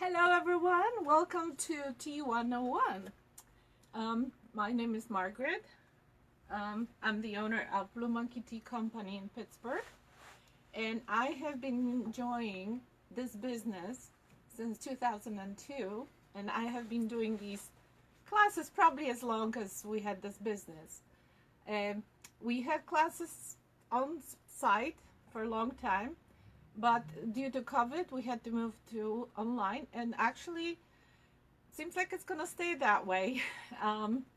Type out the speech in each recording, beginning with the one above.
Hello everyone, welcome to T101. My name is Margaret. I'm the owner of Blue Monkey Tea Company in Pittsburgh, and I have been enjoying this business since 2002, and I have been doing these classes probably as long as we had this business. We had classes on site for a long time, but due to COVID, we had to move to online, and actually, seems like it's gonna stay that way.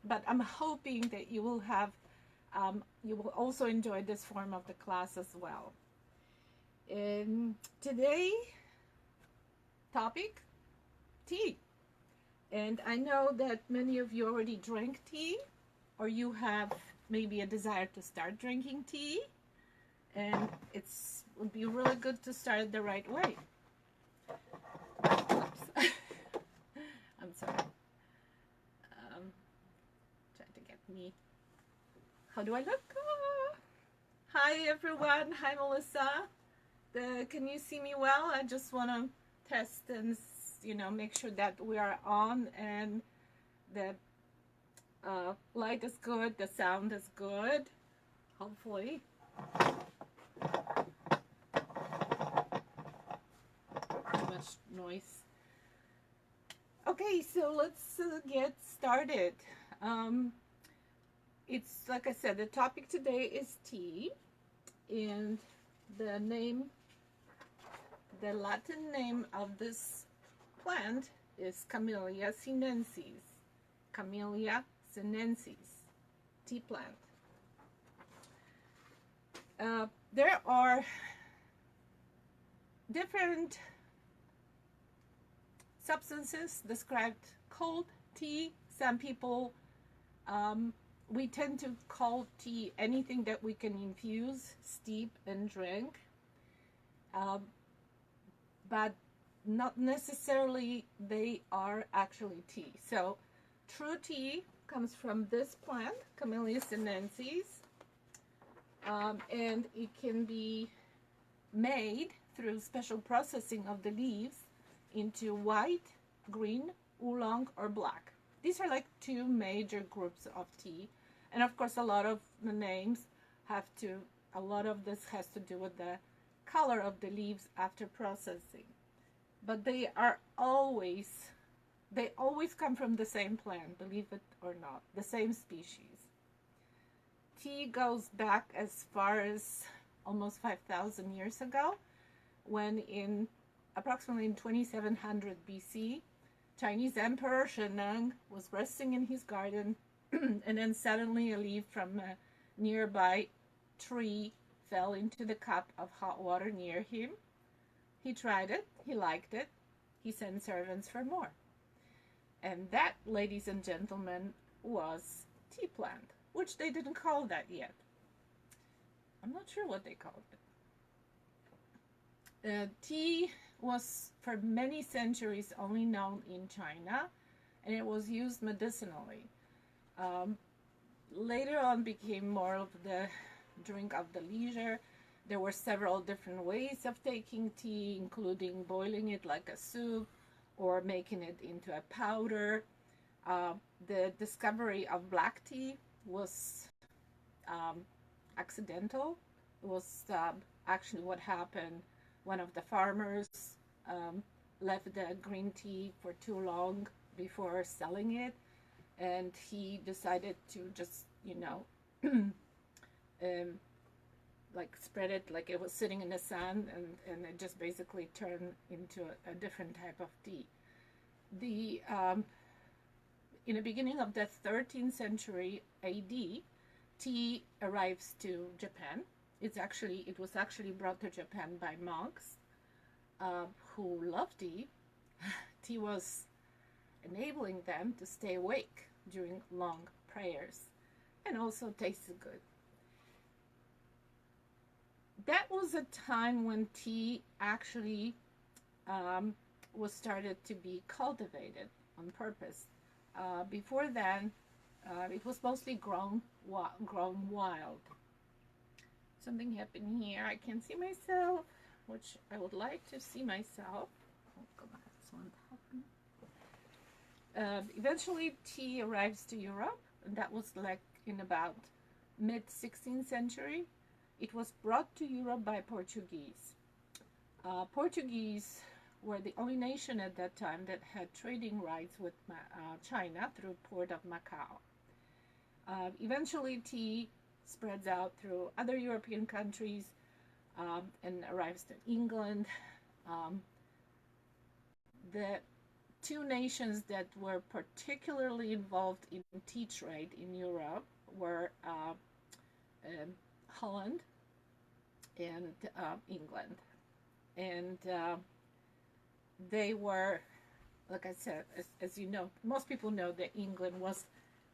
But I'm hoping that you will you will also enjoy this form of the class as well. And today, topic, tea. And I know that many of you already drank tea, or you have maybe a desire to start drinking tea, and would be really good to start it the right way. Oops. I'm sorry. Trying to get me. How do I look? Hi everyone. Hi Melissa. Can you see me well? I just want to test and make sure that we are on and the light is good, the sound is good. Hopefully. Much noise. Okay, so let's get started. It's like I said, the topic today is tea, and the Latin name of this plant is Camellia sinensis. Camellia sinensis, tea plant. There are different substances described cold tea. Some people, we tend to call tea anything that we can infuse, steep, and drink, but not necessarily they are actually tea. So true tea comes from this plant, Camellia sinensis, and it can be made through special processing of the leaves into white, green, oolong, or black. These are like two major groups of tea, and of course a lot of the names a lot of this has to do with the color of the leaves after processing, but they always come from the same plant, believe it or not, the same species. Tea goes back as far as almost 5,000 years ago, when approximately in 2700 BC, Chinese Emperor Shennong was resting in his garden, and then suddenly a leaf from a nearby tree fell into the cup of hot water near him. He tried it, he liked it, he sent servants for more. And that, ladies and gentlemen, was tea plant, which they didn't call that yet. I'm not sure what they called it. Tea was for many centuries only known in China, and it was used medicinally. Later on became more of the drink of the leisure. There were several different ways of taking tea, including boiling it like a soup or making it into a powder. The discovery of black tea was accidental. It was actually what happened. One of the farmers left the green tea for too long before selling it, and he decided to just, like spread it like it was sitting in the sun, and it just basically turned into a different type of tea. In the beginning of the 13th century AD, tea arrives to Japan. It was actually brought to Japan by monks who loved tea. Tea was enabling them to stay awake during long prayers, and also tasted good. That was a time when tea actually was started to be cultivated on purpose. Before then, it was mostly grown wild. Something happened here. I can't see myself, which I would like to see myself. I'm gonna have to one happened. Eventually, tea arrives to Europe, and that was like in about mid 16th century. It was brought to Europe by Portuguese. Portuguese were the only nation at that time that had trading rights with China through port of Macau. Eventually, tea spreads out through other European countries and arrives to England. The two nations that were particularly involved in tea trade in Europe were Holland and England. And they were, like I said, as you know, most people know that England was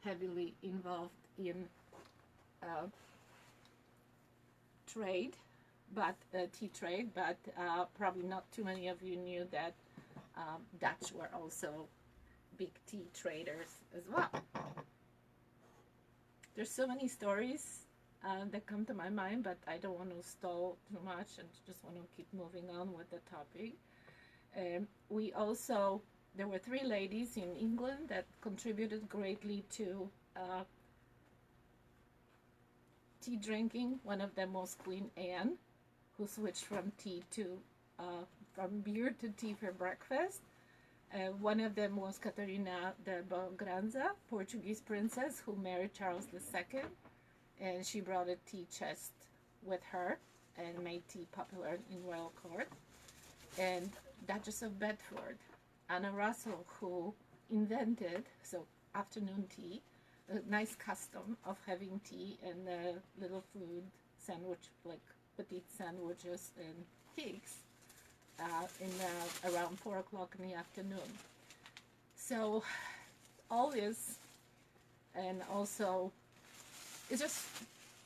heavily involved in trade, but tea trade, but probably not too many of you knew that Dutch were also big tea traders as well. There's so many stories that come to my mind, but I don't want to stall too much and just want to keep moving on with the topic. There were three ladies in England that contributed greatly to tea drinking. One of them was Queen Anne, who switched from beer to tea for breakfast. One of them was Catarina de Braganza, Portuguese princess who married Charles II, and she brought a tea chest with her and made tea popular in royal court. And Duchess of Bedford, Anna Russell, who invented afternoon tea, a nice custom of having tea and little food sandwich, like petite sandwiches and cakes around 4 o'clock in the afternoon. So all this, and also it's just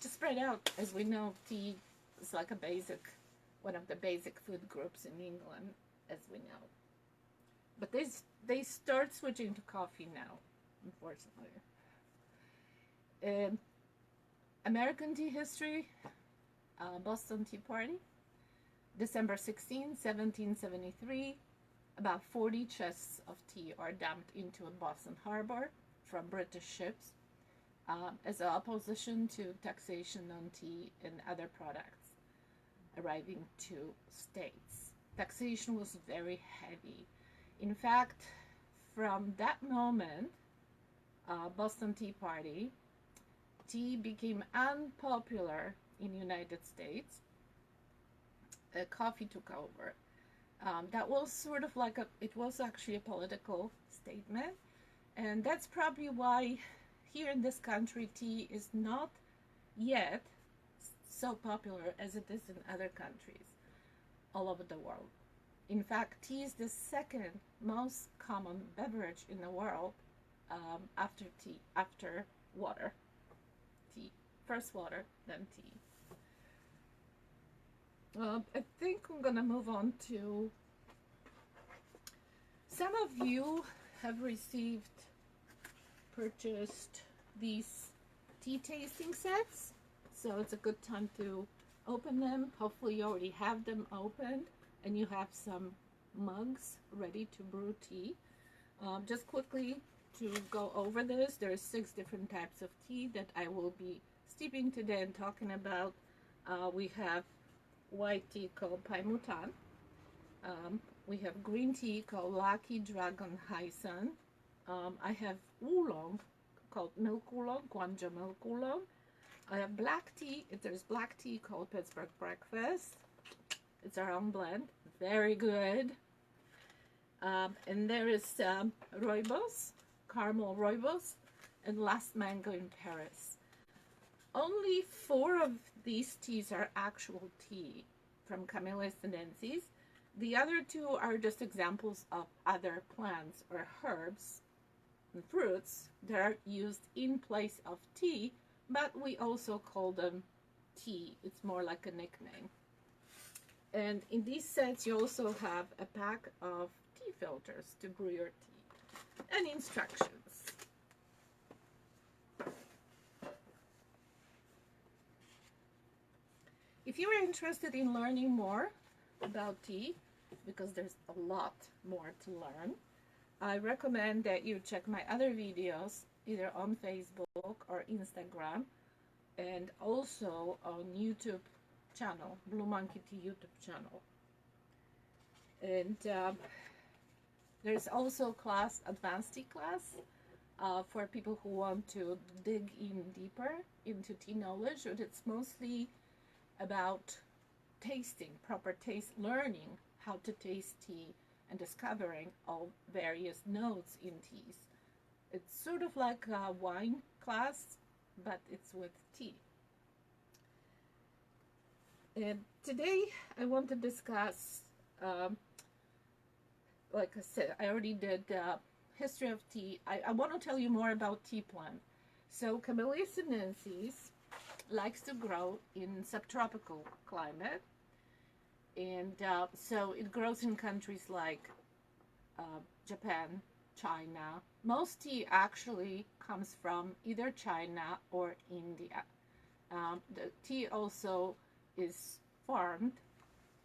to spread out. As we know, tea is like one of the basic food groups in England, as we know. But they start switching to coffee now, unfortunately. American tea history, Boston Tea Party, December 16, 1773. About 40 chests of tea are dumped into a Boston harbor from British ships as an opposition to taxation on tea and other products arriving to states. Taxation was very heavy. In fact, from that moment, Boston Tea Party, tea became unpopular in the United States. Coffee took over. That was sort of like it was actually a political statement. And that's probably why here in this country, tea is not yet so popular as it is in other countries all over the world. In fact, tea is the second most common beverage in the world after water. Tea. First water, then tea. I think I'm going to move on to, some of you have purchased these tea tasting sets, so it's a good time to open them. Hopefully you already have them opened and you have some mugs ready to brew tea. Just quickly to go over this, there's 6 different types of tea that I will be steeping today and talking about. We have white tea called Pai Mutan. We have green tea called Lucky Dragon High Sun. I have oolong called milk oolong, Guangzhou milk oolong. I have black tea. There's black tea called Pittsburgh Breakfast. It's our own blend. Very good. And there is rooibos, caramel rooibos, and Last Mango in Paris. Only 4 of these teas are actual tea from Camellia sinensis. The other 2 are just examples of other plants or herbs and fruits that are used in place of tea, but we also call them tea. It's more like a nickname. And in these sets, you also have a pack of tea filters to brew your tea and instructions. If you are interested in learning more about tea, because there's a lot more to learn. I recommend that you check my other videos either on Facebook or Instagram, and also on YouTube channel, Blue Monkey Tea YouTube channel. And there's also class, advanced tea class, for people who want to dig in deeper into tea knowledge. But it's mostly about tasting, proper taste, learning how to taste tea and discovering all various notes in teas. It's sort of like a wine class, but it's with tea. And today I want to discuss, like I said, I already did history of tea. I want to tell you more about tea plant. So Camellia sinensis likes to grow in subtropical climate, and so it grows in countries like Japan, China. Most tea actually comes from either China or India. The tea also is farmed,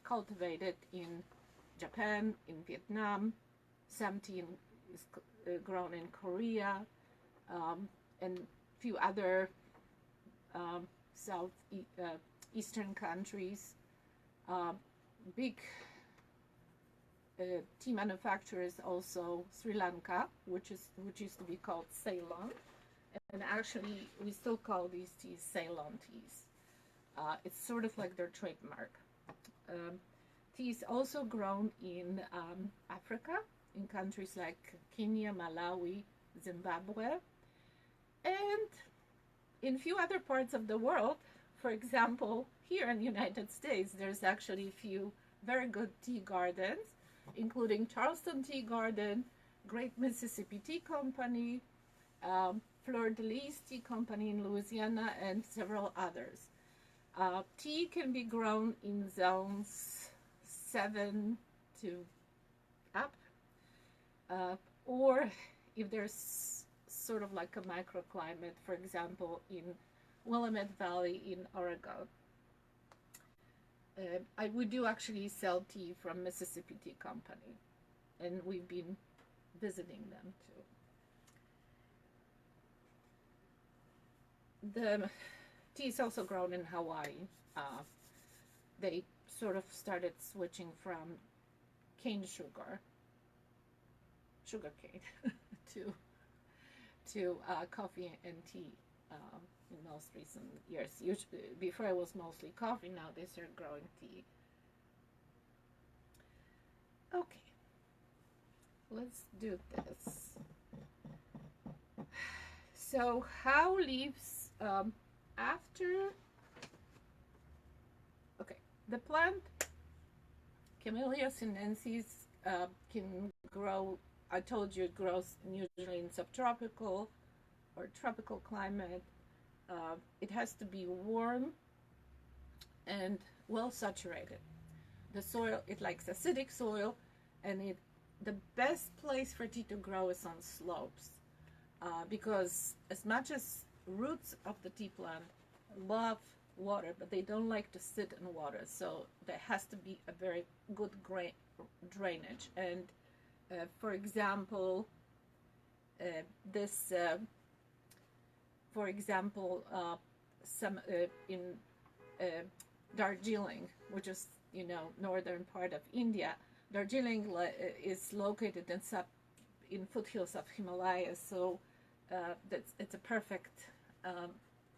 cultivated in Japan, in Vietnam. Some tea is grown in Korea, and a few other eastern countries. Big tea manufacturers also Sri Lanka, which used to be called Ceylon, and actually we still call these teas Ceylon teas. It's sort of like their trademark. Tea is also grown in Africa, in countries like Kenya, Malawi, Zimbabwe, and in a few other parts of the world. For example, here in the United States, there's actually a few very good tea gardens, including Charleston Tea Garden, Great Mississippi Tea Company, Fleur de Lis Tea Company in Louisiana, and several others. Tea can be grown in zones 7 to up, or if there's sort of like a microclimate, for example, in Willamette Valley in Oregon. We do actually sell tea from Mississippi Tea Company, and we've been visiting them too. The tea is also grown in Hawaii. They sort of started switching from cane sugar cane, to coffee and tea in most recent years. Usually, before it was mostly coffee, now they start growing tea. Okay, let's do this. So how leaves after, okay, the plant Camellia sinensis can grow, I told you it grows usually in subtropical or tropical climate. It has to be warm and well saturated. The soil, it likes acidic soil, and the best place for tea to grow is on slopes, because as much as roots of the tea plant love water, but they don't like to sit in water, so there has to be a very good drainage. And for example, some in Darjeeling, which is northern part of India. Darjeeling is located in foothills of Himalayas, so it's a perfect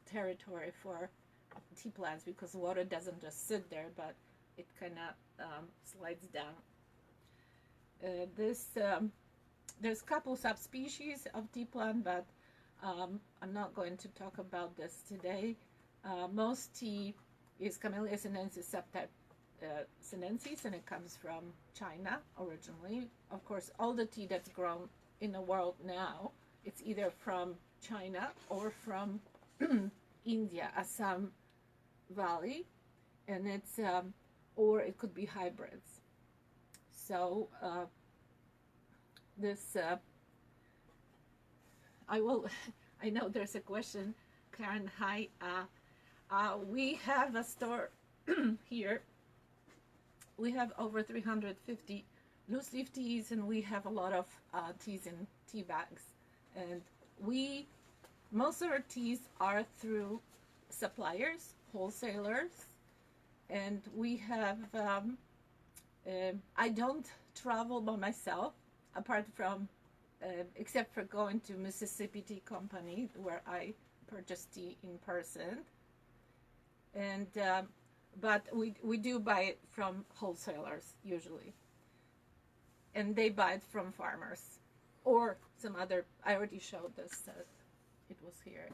territory for tea plants, because water doesn't just sit there, but it kind of slides down. There's a couple subspecies of tea plant, but I'm not going to talk about this today. Most tea is Camellia sinensis subtype sinensis, and it comes from China originally. Of course, all the tea that's grown in the world now, it's either from China or from India, Assam Valley, and it's or it could be hybrids. So I know there's a question, Karen. Hi. We have a store here We have over 350 loose leaf teas, and we have a lot of teas in tea bags. And most of our teas are through suppliers, wholesalers, and we have, I don't travel by myself, apart from, except for going to Mississippi Tea Company, where I purchase tea in person. And but we do buy it from wholesalers usually, and they buy it from farmers or some other. I already showed this. It was here.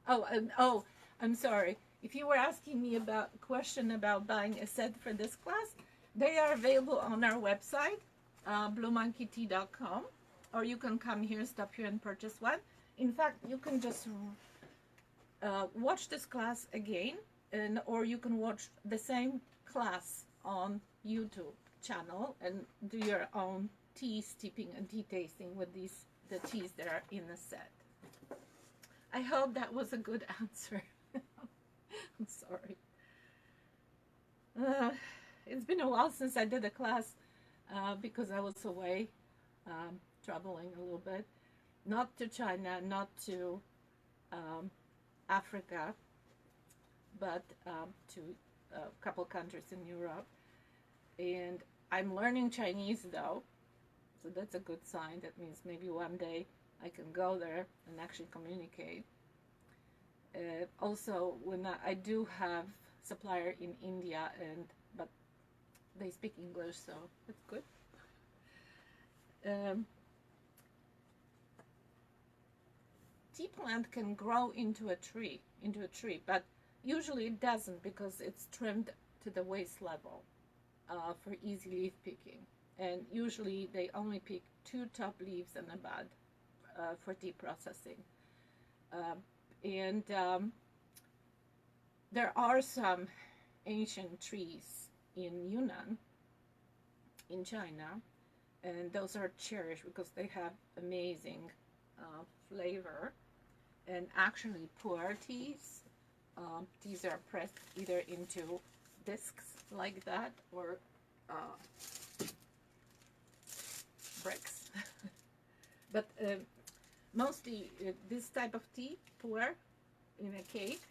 Oh, I'm sorry. If you were asking me about a question about buying a set for this class, they are available on our website, bluemonkeytea.com, or you can come here, stop here, and purchase one. In fact, you can just watch this class again, or you can watch the same class on YouTube channel and do your own tea steeping and tea tasting with the teas that are in the set. I hope that was a good answer. I'm sorry. It's been a while since I did a class because I was away, traveling a little bit. Not to China, not to Africa, but to a couple countries in Europe. And I'm learning Chinese though, so that's a good sign. That means maybe one day I can go there and actually communicate. Also, when I do have supplier in India, but they speak English, so that's good. Tea plant can grow into a tree, but usually it doesn't because it's trimmed to the waist level for easy leaf picking. And usually they only pick 2 top leaves and a bud for tea processing. There are some ancient trees in Yunnan, in China, and those are cherished because they have amazing flavor. And actually, pu'er teas, these are pressed either into discs like that or bricks. But mostly this type of tea, pu'er, in a cake,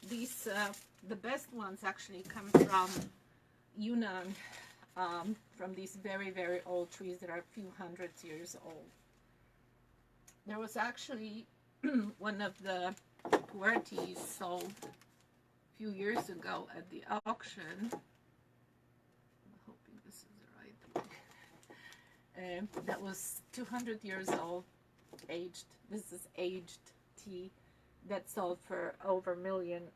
these the best ones actually come from Yunnan, from these very, very old trees that are a few hundreds years old. There was actually one of the pu'er teas sold a few years ago at the auction. I'm hoping this is the right way. That was 200 years old, aged. This is aged tea that sold for over $1 million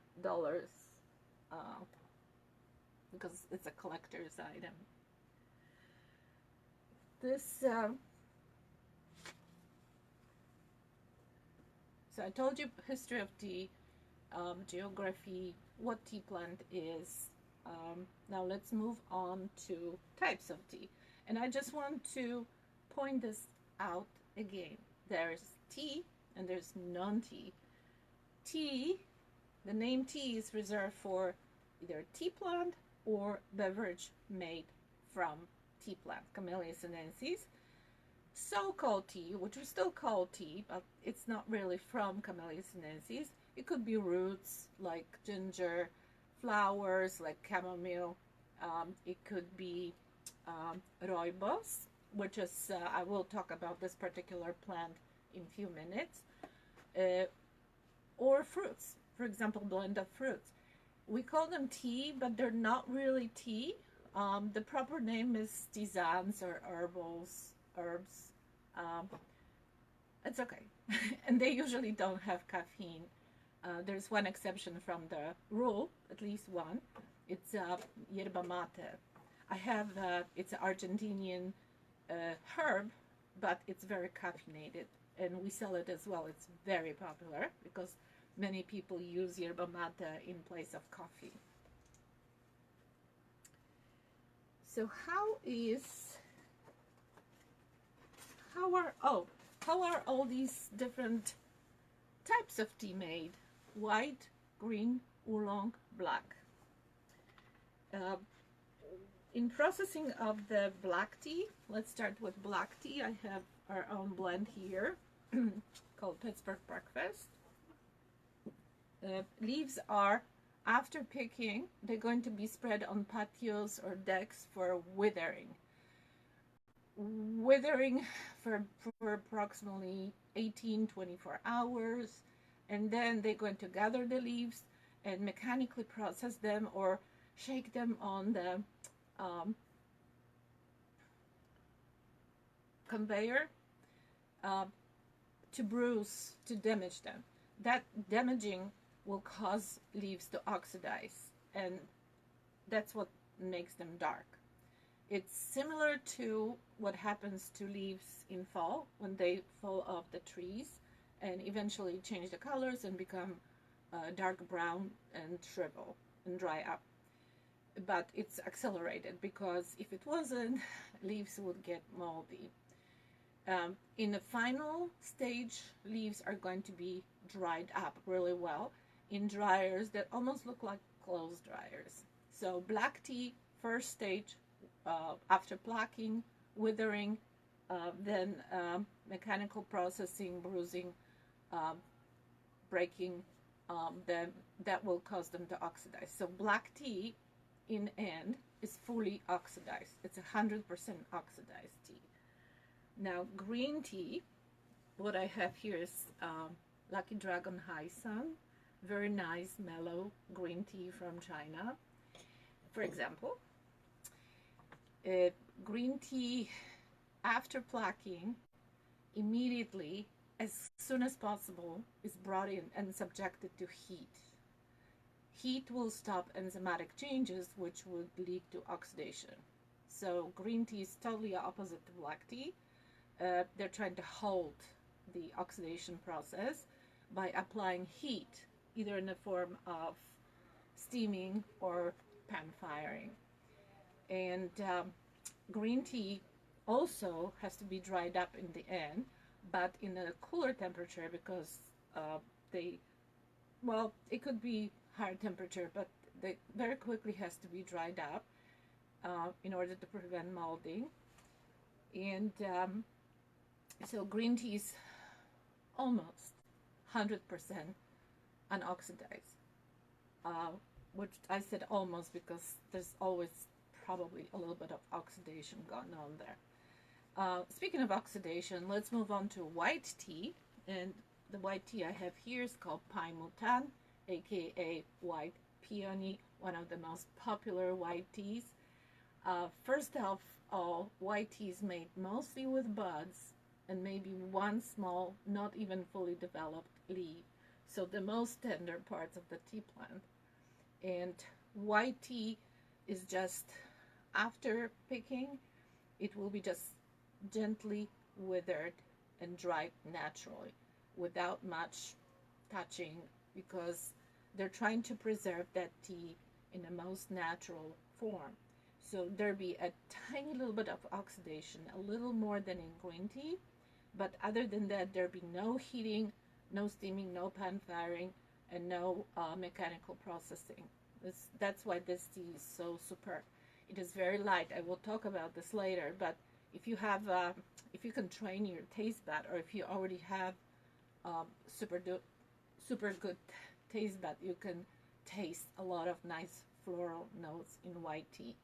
because it's a collector's item. This so I told you history of tea, geography, what tea plant is. Now let's move on to types of tea. And I just want to point this out again. There's tea and there's non-tea. Tea, the name tea is reserved for either tea plant or beverage made from tea plant, Camellia sinensis. So-called tea, which we still call tea, but it's not really from Camellia sinensis. It could be roots like ginger, flowers like chamomile. It could be rooibos, which is, I will talk about this particular plant in a few minutes, or fruits, for example, blend of fruits. We call them tea, but they're not really tea. The proper name is tisanes or herbs. It's okay. And they usually don't have caffeine. There's one exception from the rule, at least one. It's yerba mate. I have, it's an Argentinian herb, but it's very caffeinated, and we sell it as well. It's very popular because many people use yerba mate in place of coffee. So how are all these different types of tea made? White, green, oolong, black. Uh, in processing of the black tea, let's start with black tea. I have our own blend here called Pittsburgh Breakfast. Leaves are, after picking, they're going to be spread on patios or decks for withering. Withering for approximately 18-24 hours, and then they're going to gather the leaves and mechanically process them or shake them on the conveyor to bruise, to damage them. That damaging will cause leaves to oxidize, and that's what makes them dark. It's similar to what happens to leaves in fall when they fall off the trees and eventually change the colors and become dark brown and shrivel and dry up. But it's accelerated because if it wasn't, leaves would get moldy. In the final stage, leaves are going to be dried up really well in dryers that almost look like clothes dryers. So black tea, first stage, after plucking, withering, then mechanical processing, bruising, breaking, then that will cause them to oxidize. So black tea in end is fully oxidized. It's 100% oxidized tea. Now green tea, what I have here is Lucky Dragon High Sun, very nice mellow green tea from China. For example, green tea after plucking, immediately, as soon as possible, is brought in and subjected to heat. Heat will stop enzymatic changes, which would lead to oxidation. So green tea is totally opposite to black tea. They're trying to hold the oxidation process by applying heat, either in the form of steaming or pan firing. And green tea also has to be dried up in the end, but in a cooler temperature because it could be higher temperature, but they very quickly has to be dried up in order to prevent molding. And so green tea is almost 100% unoxidized, which I said almost because there's always probably a little bit of oxidation going on there. Speaking of oxidation, let's move on to white tea. And the white tea I have here is called Pai Mutan, aka white peony, one of the most popular white teas. First of all, white tea is made mostly with buds and maybe one small, not even fully developed leaf. So the most tender parts of the tea plant. And white tea is just, after picking, it will be just gently withered and dried naturally without much touching, because they're trying to preserve that tea in the most natural form. So there'll be a tiny little bit of oxidation, a little more than in green tea, but other than that, there'll be no heating, no steaming, no pan firing, and no mechanical processing. That's why this tea is so superb. It is very light. I will talk about this later, but if you have, if you can train your taste bud, or if you already have super good taste bud, you can taste a lot of nice floral notes in white tea.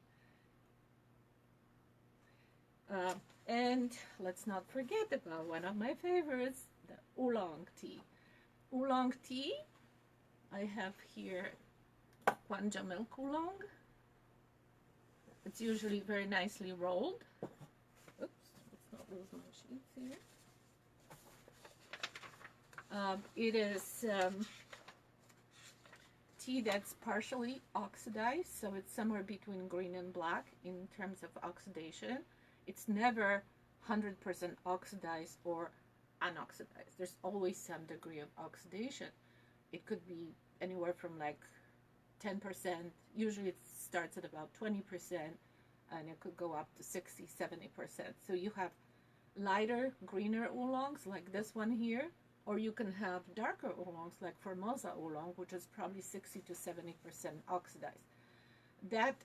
And let's not forget about one of my favorites, the oolong tea. Oolong tea, I have here Kwanja milk oolong. It's usually very nicely rolled. Oops, let's not lose my sheets here. It is tea that's partially oxidized, so it's somewhere between green and black in terms of oxidation. It's never 100% oxidized or unoxidized. There's always some degree of oxidation. It could be anywhere from like 10%. Usually it starts at about 20%, and it could go up to 60, 70%. So you have lighter, greener oolongs like this one here, or you can have darker oolongs like Formosa oolong, which is probably 60 to 70% oxidized. that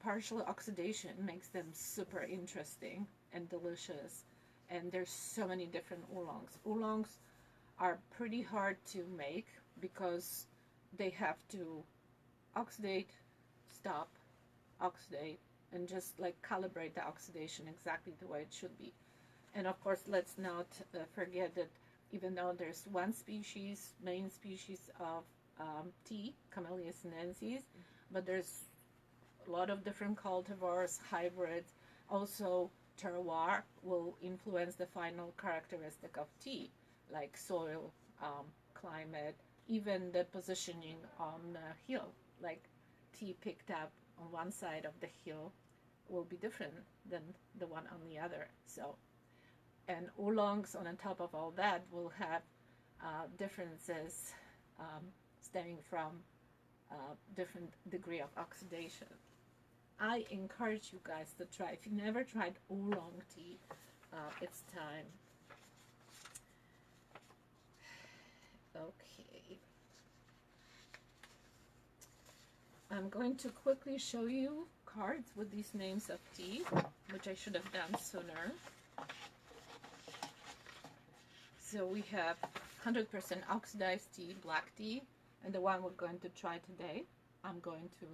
partial oxidation makes them super interesting and delicious. And there's so many different oolongs. Oolongs are pretty hard to make because they have to oxidate, stop, oxidate, and just like calibrate the oxidation exactly the way it should be. And of course, let's not forget that even though there's one species, main species of tea, Camellia sinensis, but there's a lot of different cultivars, hybrids. Also, terroir will influence the final characteristic of tea, like soil, climate, even the positioning on the hill. Like tea picked up on one side of the hill will be different than the one on the other. So, and oolongs on the top of all that will have differences stemming from different degree of oxidation. I encourage you guys to try. If you've never tried oolong tea, it's time. Okay. I'm going to quickly show you cards with these names of tea, which I should have done sooner. So we have 100% oxidized tea, black tea, and the one we're going to try today, I'm going to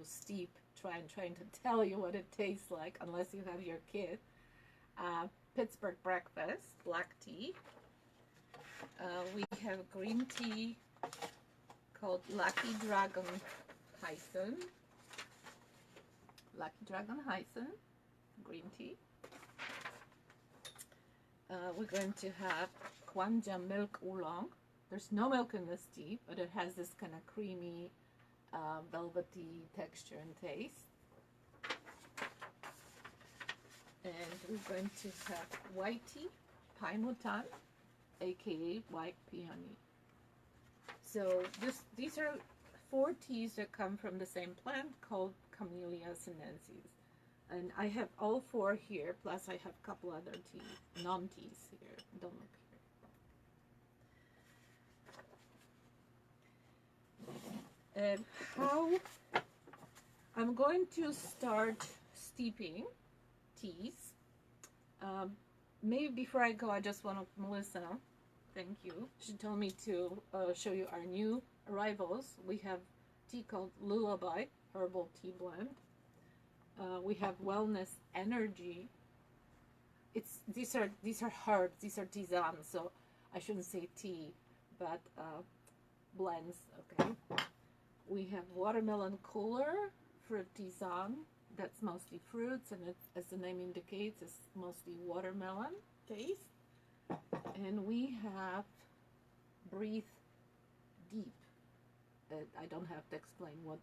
trying to tell you what it tastes like, unless you have your kid. Pittsburgh breakfast, black tea. We have green tea called Lucky Dragon Hyson. Lucky Dragon Hyson, green tea. We're going to have Kwanja milk oolong. There's no milk in this tea, but it has this kind of creamy, velvety texture and taste. And we're going to have white tea, Paimutan, aka white peony. So these are 4 teas that come from the same plant called Camellia sinensis. And I have all 4 here, plus I have a couple other teas, non-teas here. Don't look here. And how I'm going to start steeping teas. Maybe before I go, I just want to, Melissa, thank you. She told me to show you our new arrivals. We have tea called Lullaby, herbal tea blend. We have Wellness Energy. These are herbs. These are tisanes. So I shouldn't say tea, but blends. Okay. We have Watermelon Cooler Fruit Tisane. That's mostly fruits, and it, as the name indicates, it's mostly watermelon taste. And we have Breathe Deep. I don't have to explain what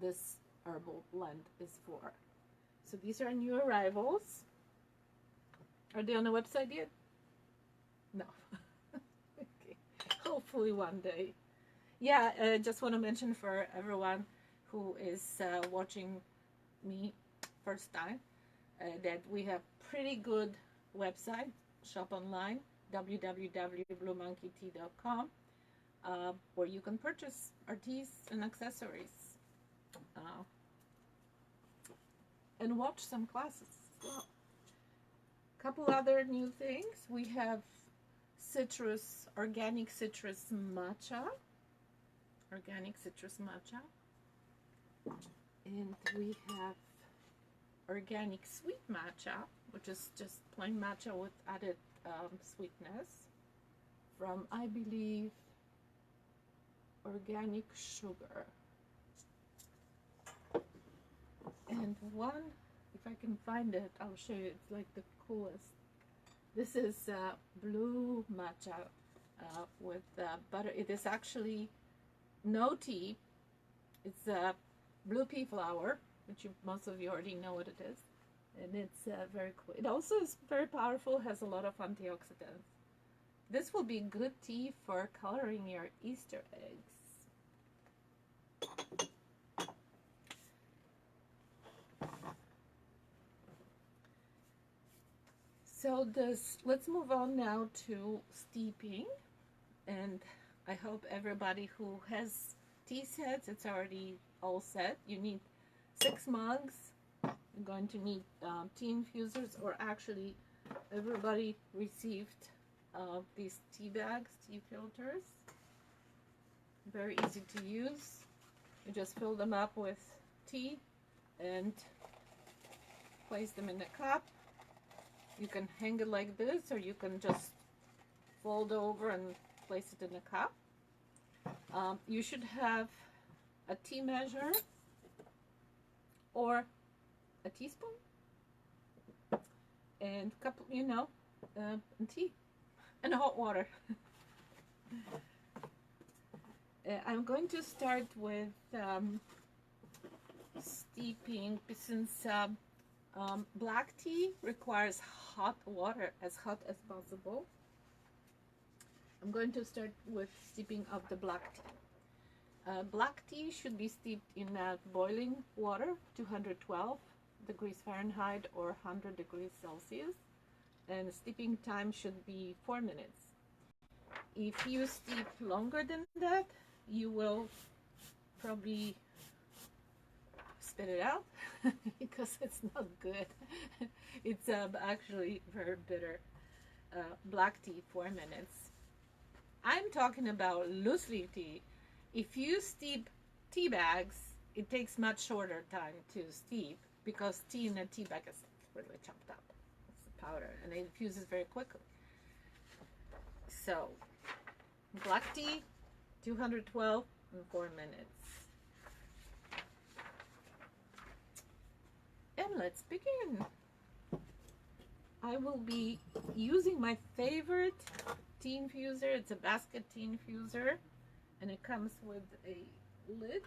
this herbal blend is for. So these are new arrivals. Are they on the website yet? No. Okay. Hopefully one day. Yeah, just want to mention for everyone who is watching me first time that we have pretty good website, shop online, www.bluemonkeytea.com, where you can purchase our teas and accessories and watch some classes as well. Couple other new things. We have organic citrus matcha, and we have organic sweet matcha, which is just plain matcha with added sweetness from, I believe, Organic Sugar. And one, if I can find it, I'll show you. It's like the coolest. This is blue matcha with butter. It is actually no tea. It's blue pea flower, which most of you already know what it is. And it's very cool. It also is very powerful, has a lot of antioxidants. This will be good tea for coloring your Easter eggs. So let's move on now to steeping. And I hope everybody who has tea sets, it's already all set. You need 6 mugs. You're going to need tea infusers, or actually everybody received these tea bags, tea filters. Very easy to use. You just fill them up with tea and place them in a cup. You can hang it like this, or you can just fold over and place it in a cup. You should have a tea measure or a teaspoon and a couple, tea and hot water. I'm going to start with steeping, since black tea requires hot water, as hot as possible. I'm going to start with steeping of the black tea. Black tea should be steeped in boiling water, 212 degrees Fahrenheit or 100 degrees Celsius, and steeping time should be 4 minutes. If you steep longer than that, you will probably spit it out because it's not good. It's actually very bitter. Black tea, 4 minutes. I'm talking about loose leaf tea. If you steep tea bags, it takes much shorter time to steep because tea in a tea bag is really chopped up. It's a powder and it infuses very quickly. So, black tea, 212 in 4 minutes. And let's begin. I will be using my favorite tea infuser. It's a basket tea infuser, and it comes with a lid.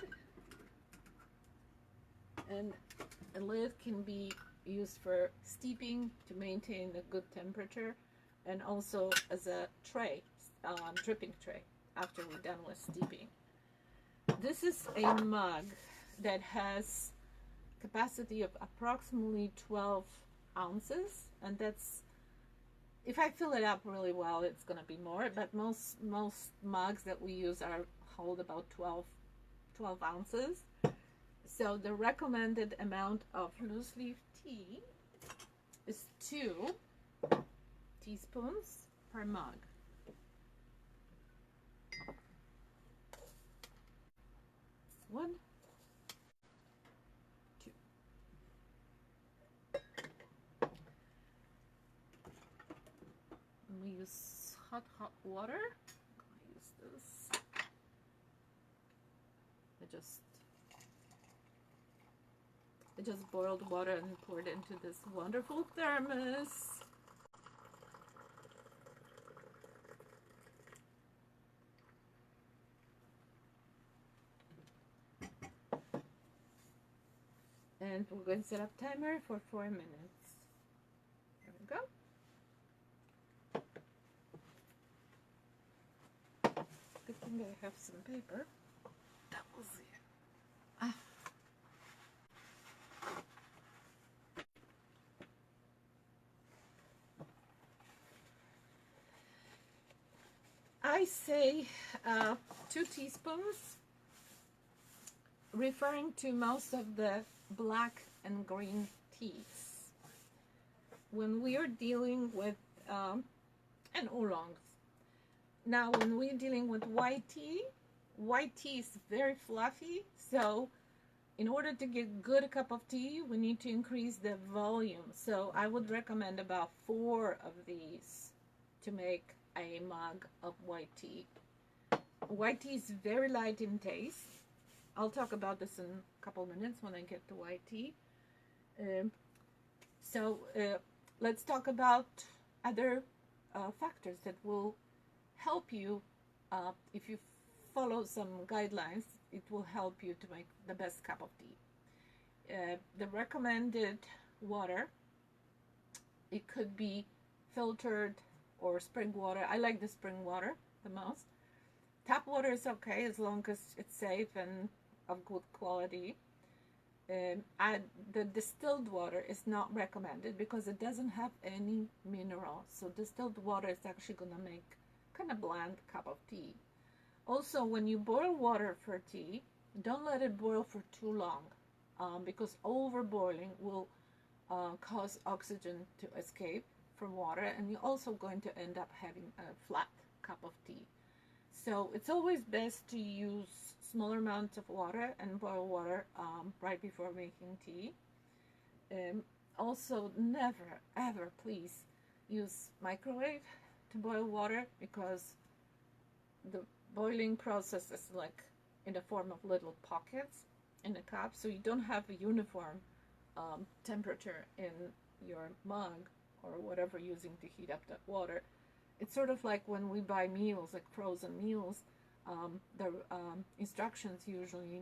And a lid can be used for steeping to maintain a good temperature, and also as a tray, dripping tray after we're done with steeping. This is a mug that has capacity of approximately 12 ounces, and that's, if I fill it up really well, it's going to be more, but most mugs that we use hold about 12 ounces. So the recommended amount of loose leaf tea is 2 teaspoons per mug. One, two. And we use hot water. I'm gonna use this. I just boiled water and poured it into this wonderful thermos. And we're going to set up timer for 4 minutes. There we go. Good thing that I have some paper. That was it. I say 2 teaspoons, referring to most of the black and green teas. When we are dealing with, and oolongs. Now, when we're dealing with white tea is very fluffy, so in order to get good cup of tea, we need to increase the volume. So I would recommend about 4 of these to make a mug of white tea. White tea is very light in taste. I'll talk about this in a couple minutes when I get to white tea. Let's talk about other factors that will help you. If you follow some guidelines, it will help you to make the best cup of tea. The recommended water, it could be filtered or spring water. I like the spring water the most. Tap water is okay as long as it's safe and of good quality. The distilled water is not recommended because it doesn't have any minerals. So distilled water is actually going to make kind of bland cup of tea. Also, when you boil water for tea, don't let it boil for too long. because overboiling will cause oxygen to escape from water, and you're also going to end up having a flat cup of tea. So it's always best to use smaller amounts of water and boil water right before making tea. Also, never ever please use microwave to boil water, because the boiling process is like in the form of little pockets in the cup, so you don't have a uniform temperature in your mug or whatever you're using to heat up that water. It's sort of like when we buy meals, like frozen meals, the instructions usually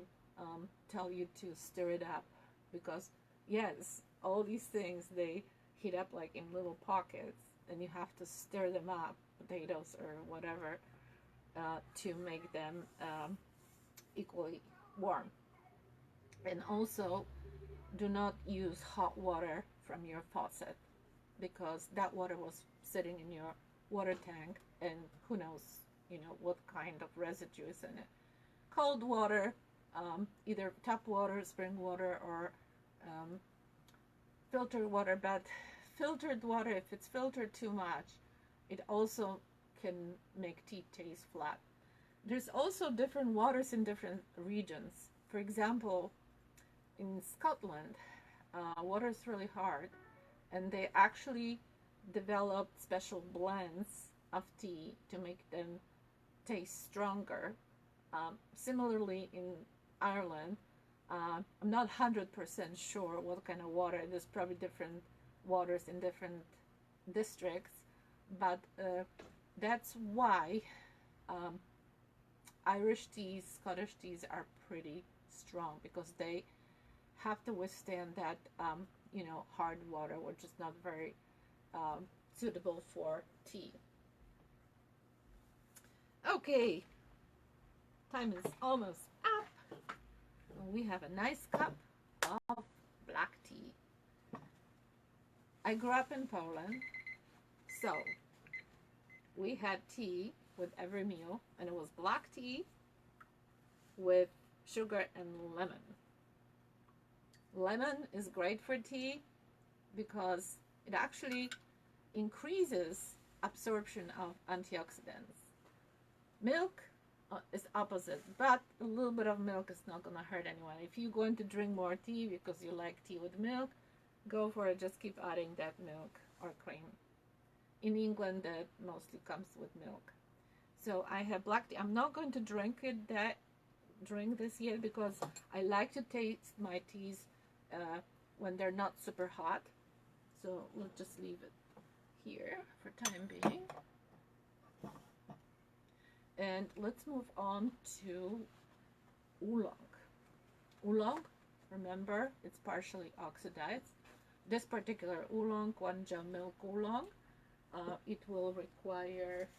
tell you to stir it up, because yes, all these things, they heat up like in little pockets, and you have to stir them up, potatoes or whatever, to make them equally warm. And also, do not use hot water from your faucet, because that water was sitting in your water tank, and who knows, what kind of residue is in it. Cold water, either tap water, spring water, or filtered water, but filtered water, if it's filtered too much, it also can make tea taste flat. There's also different waters in different regions. For example, in Scotland, water is really hard, and they actually developed special blends of tea to make them taste stronger. Similarly, in Ireland, I'm not 100% sure what kind of water. There's probably different waters in different districts, but that's why Irish teas, Scottish teas are pretty strong, because they have to withstand that hard water, which is not very suitable for tea. Okay, time is almost up. We have a nice cup of black tea. I grew up in Poland, so we had tea with every meal, and it was black tea with sugar and lemon. Lemon is great for tea because it actually increases absorption of antioxidants. Milk is opposite, but a little bit of milk is not going to hurt anyone. If you're going to drink more tea because you like tea with milk, go for it. Just keep adding that milk or cream. In England, that mostly comes with milk. So I have black tea. I'm not going to drink this yet, because I like to taste my teas when they're not super hot. So we'll just leave it here for time being. And let's move on to oolong. Oolong, remember, it's partially oxidized. This particular oolong, Guangzhou milk oolong, it will require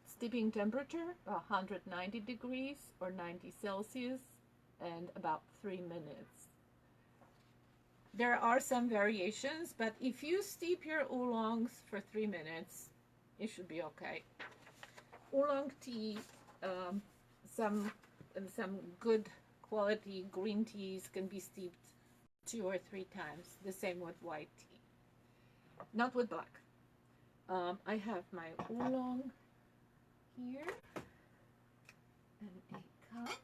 steeping temperature 190 degrees or 90 Celsius and about 3 minutes. There are some variations, but if you steep your oolongs for 3 minutes, it should be okay. Oolong tea, some good quality green teas can be steeped 2 or 3 times. The same with white tea, not with black. I have my oolong here and a cup.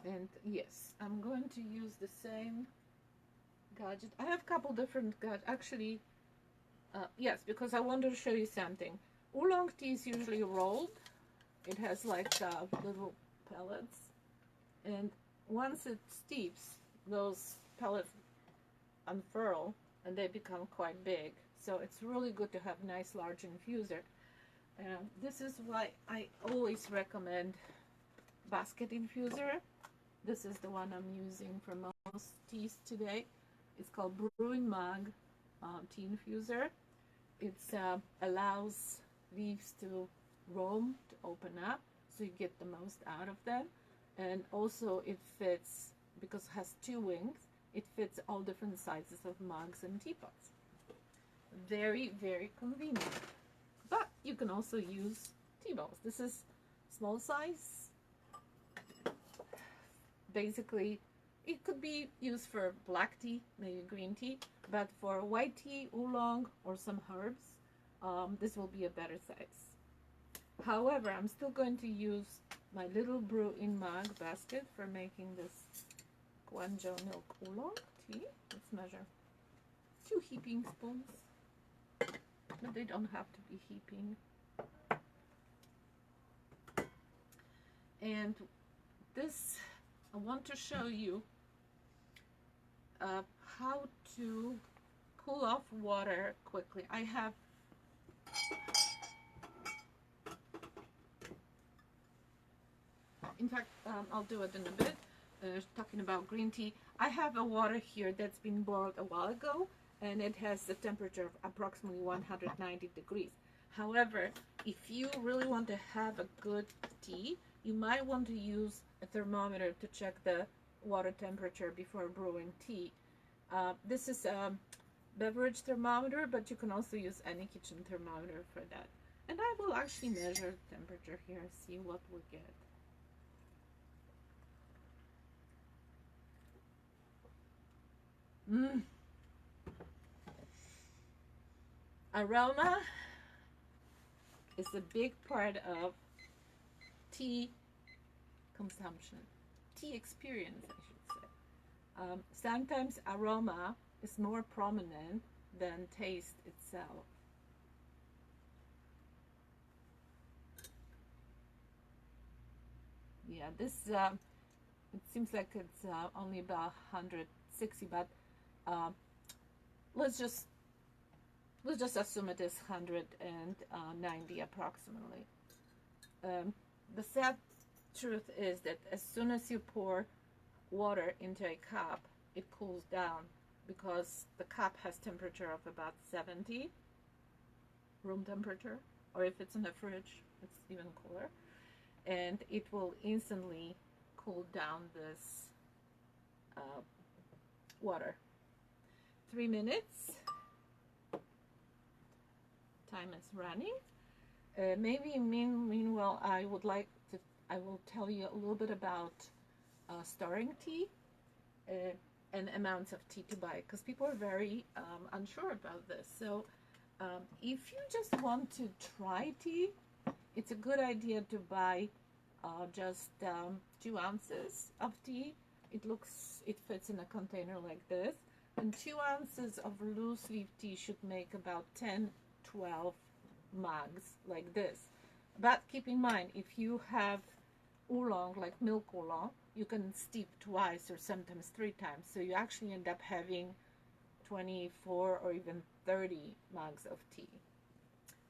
And yes, I'm going to use the same gadget. I have a couple different gadgets. Actually, yes, because I wanted to show you something. Oolong tea is usually rolled. It has like little pellets. And once it steeps, those pellets unfurl and they become quite big. So it's really good to have a nice large infuser. This is why I always recommend basket infuser. This is the one I'm using for most teas today. It's called Brewing Mug tea infuser. It allows leaves to roam, to open up, so you get the most out of them. And also it fits, because it has 2 wings, it fits all different sizes of mugs and teapots. Very, very convenient. But you can also use tea balls. This is small size. Basically, it could be used for black tea, maybe green tea, but for white tea, oolong, or some herbs, this will be a better size. However, I'm still going to use my little brew-in mug basket for making this Guangzhou milk oolong tea. Let's measure 2 heaping spoons, but they don't have to be heaping. And this, I want to show you how to cool off water quickly. I have in fact, I'll do it in a bit. Talking about green tea, I have a water here that's been boiled a while ago, and it has the temperature of approximately 190 degrees. However, if you really want to have a good tea, you might want to use a thermometer to check the water temperature before brewing tea. This is a beverage thermometer, but you can also use any kitchen thermometer for that. And I will actually measure the temperature here and see what we get. Aroma is a big part of tea consumption, tea experience, I should say. Sometimes aroma is more prominent than taste itself. Yeah, this it seems like it's only about 160, but let's just assume it is 190 approximately. The sad truth is that as soon as you pour water into a cup, it cools down because the cup has temperature of about 70 room temperature, or if it's in the fridge, it's even cooler, and it will instantly cool down this water. 3 minutes. Time is running. Maybe meanwhile, I will tell you a little bit about storing tea and amounts of tea to buy, because people are very unsure about this. So if you just want to try tea, it's a good idea to buy just 2 ounces of tea. It fits in a container like this, and 2 ounces of loose leaf tea should make about 10-12 mugs like this. But keep in mind, if you have oolong, like milk oolong, you can steep twice or sometimes 3 times, so you actually end up having 24 or even 30 mugs of tea.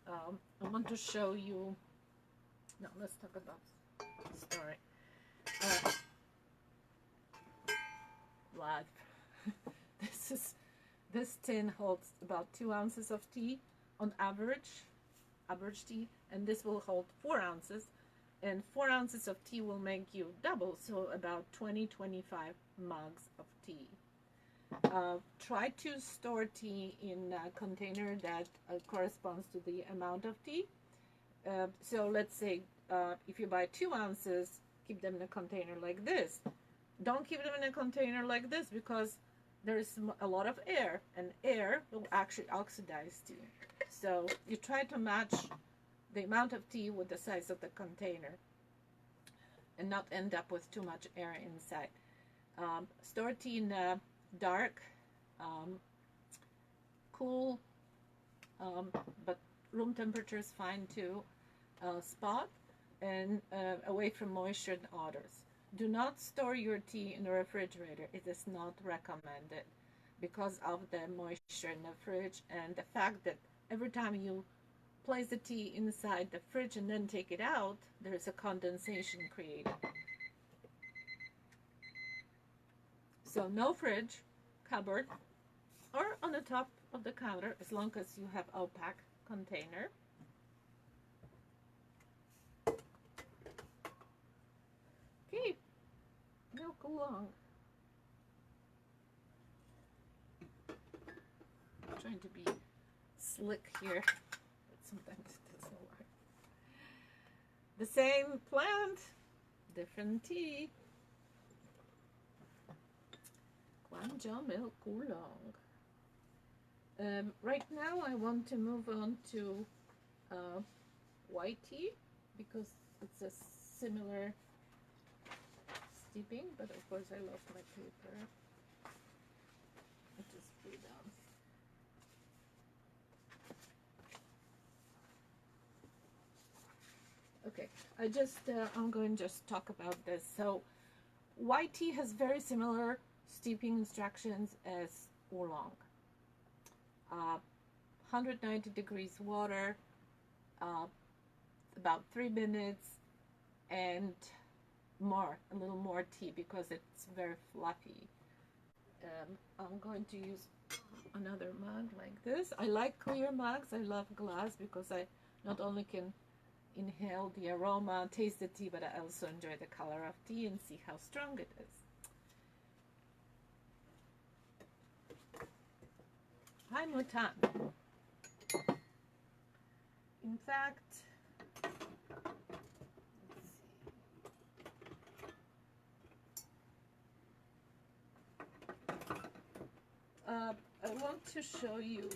I want to show you. No, let's talk about story. Blood. This tin holds about 2 ounces of tea on average tea, and this will hold 4 ounces, and 4 ounces of tea will make you double, so about 20-25 mugs of tea. Try to store tea in a container that corresponds to the amount of tea. So let's say if you buy 2 ounces, keep them in a container like this. Don't keep them in a container like this, because there's a lot of air, and air will actually oxidize tea. So you try to match the amount of tea with the size of the container and not end up with too much air inside. Store tea in a dark, cool, but room temperature is fine too, spot, and away from moisture and odors. Do not store your tea in a refrigerator. It is not recommended because of the moisture in the fridge and the fact that every time you place the tea inside the fridge and then take it out, there is a condensation created. So no fridge, cupboard, or on the top of the counter, as long as you have opaque container. Okay, milk oolong. I'm trying to be slick here, but sometimes it doesn't work. The same plant, different tea. Guangzhou milk oolong. Right now I want to move on to white tea because it's a similar steeping, but of course I lost my paper. I just put it down. Okay, I'm going to just talk about this. So white tea has very similar steeping instructions as oolong. 190 degrees water, about 3 minutes, and a little more tea because it's very fluffy. I'm going to use another mug like this. I like clear mugs. I love glass because I not only can inhale the aroma, taste the tea, but I also enjoy the color of tea and see how strong it is. Hai Mutan. In fact, I want to show you.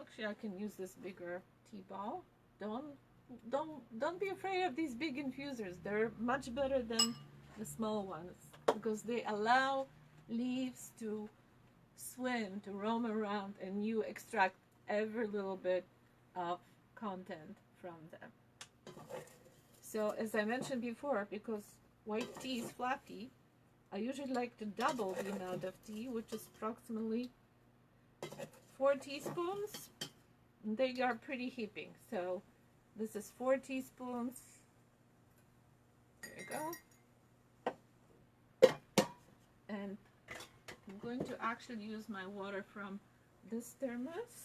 Actually, I can use this bigger tea ball. Don't be afraid of these big infusers. They're much better than the small ones because they allow leaves to swim, to roam around, and you extract every little bit of content from them. So as I mentioned before, because white tea is fluffy, I usually like to double the amount of tea, which is approximately 4 teaspoons. They are pretty heaping, so this is 4 teaspoons. There you go. And I'm going to actually use my water from this thermos.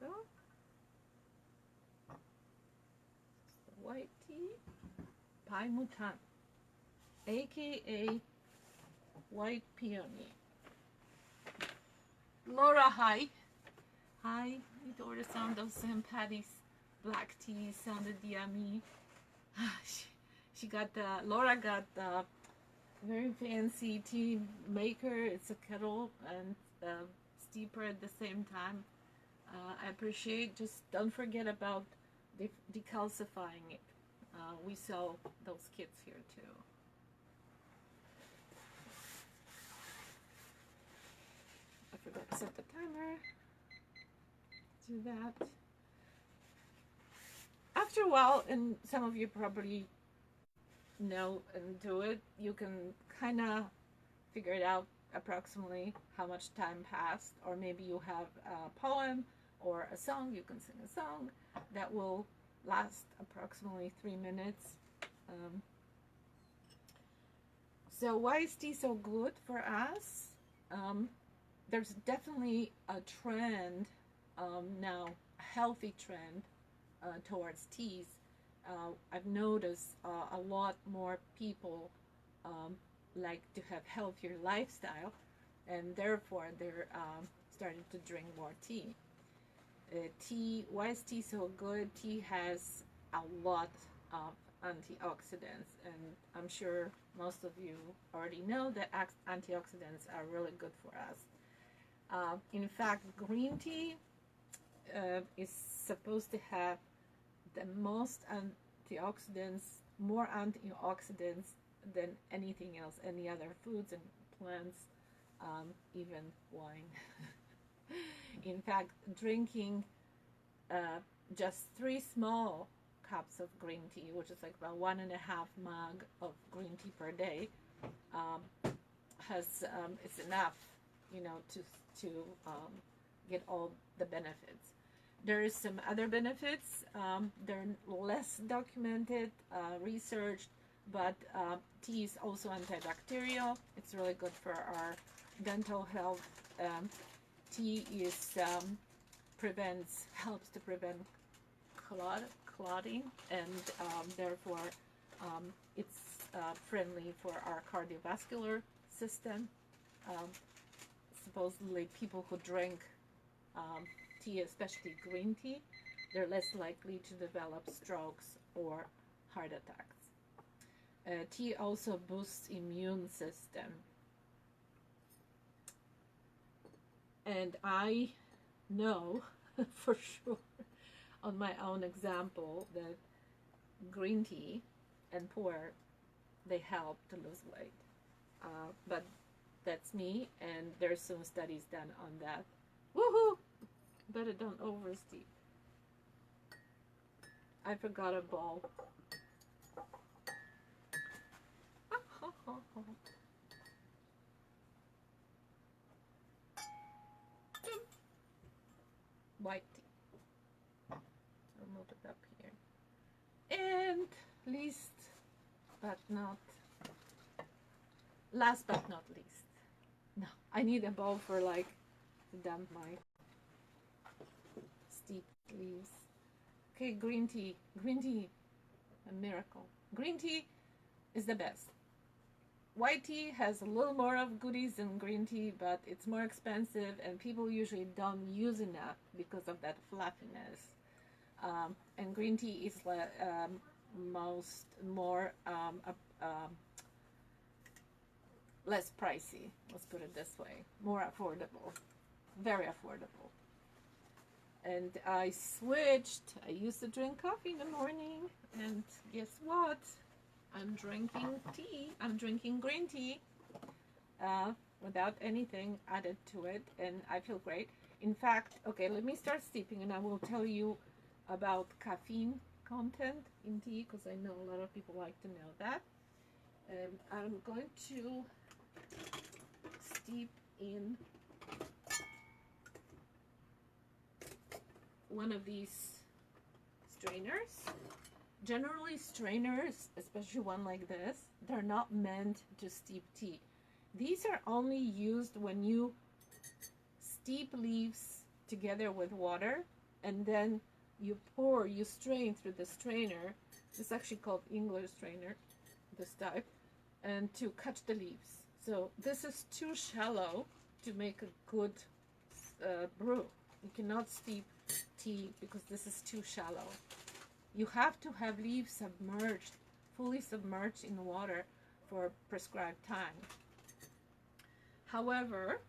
Go. The white tea, Hai Mutan, aka white peony. Laura, hi. Hi. You heard the sound of Sam Patty's black tea. Sounded yummy. Laura got the very fancy tea maker. It's a kettle and steeper at the same time. I appreciate, just don't forget about decalcifying it. We sell those kits here too. I forgot to set the timer. Do that. After a while, and some of you probably know and do it, you can kind of figure it out approximately how much time passed, or maybe you have a poem or a song, you can sing a song that will last approximately 3 minutes. So why is tea so good for us? There's definitely a trend now, a healthy trend towards teas. I've noticed a lot more people like to have healthier lifestyle, and therefore they're starting to drink more tea. Why is tea so good? Tea has a lot of antioxidants, and I'm sure most of you already know that antioxidants are really good for us. In fact, green tea is supposed to have the most antioxidants, more antioxidants than anything else, any other foods and plants, even wine. In fact, drinking just 3 small cups of green tea, which is like about 1.5 mug of green tea per day, it's enough, to get all the benefits. There is some other benefits. They're less documented, researched, but tea is also antibacterial. It's really good for our dental health. Tea helps to prevent clotting, and therefore it's friendly for our cardiovascular system. Um, Supposedly, people who drink tea, especially green tea, they're less likely to develop strokes or heart attacks. Tea also boosts immune system. And I know for sure on my own example that green tea and pu'er, they help to lose weight. But that's me, and there's some studies done on that. Woohoo! Better don't oversteep. I forgot a bowl. White tea. I'll move it up here. And last but not least. No, I need a bowl for like to dump my steep leaves. Okay, green tea. Green tea, a miracle. Green tea is the best. White tea has a little more of goodies than green tea, but it's more expensive, and people usually don't use enough because of that fluffiness. And green tea is less pricey. Let's put it this way, more affordable, very affordable. And I switched. I used to drink coffee in the morning, and guess what? I'm drinking tea. I'm drinking green tea without anything added to it, and I feel great. In fact, okay, let me start steeping, and I will tell you about caffeine content in tea, because I know a lot of people like to know that. And I'm going to steep in one of these strainers. Generally, strainers, especially one like this, they're not meant to steep tea. These are only used when you steep leaves together with water, and then you strain through the strainer. It's actually called English strainer, this type, and to catch the leaves. So this is too shallow to make a good brew. You cannot steep tea because this is too shallow. You have to have leaves submerged, fully submerged in water for prescribed time. However,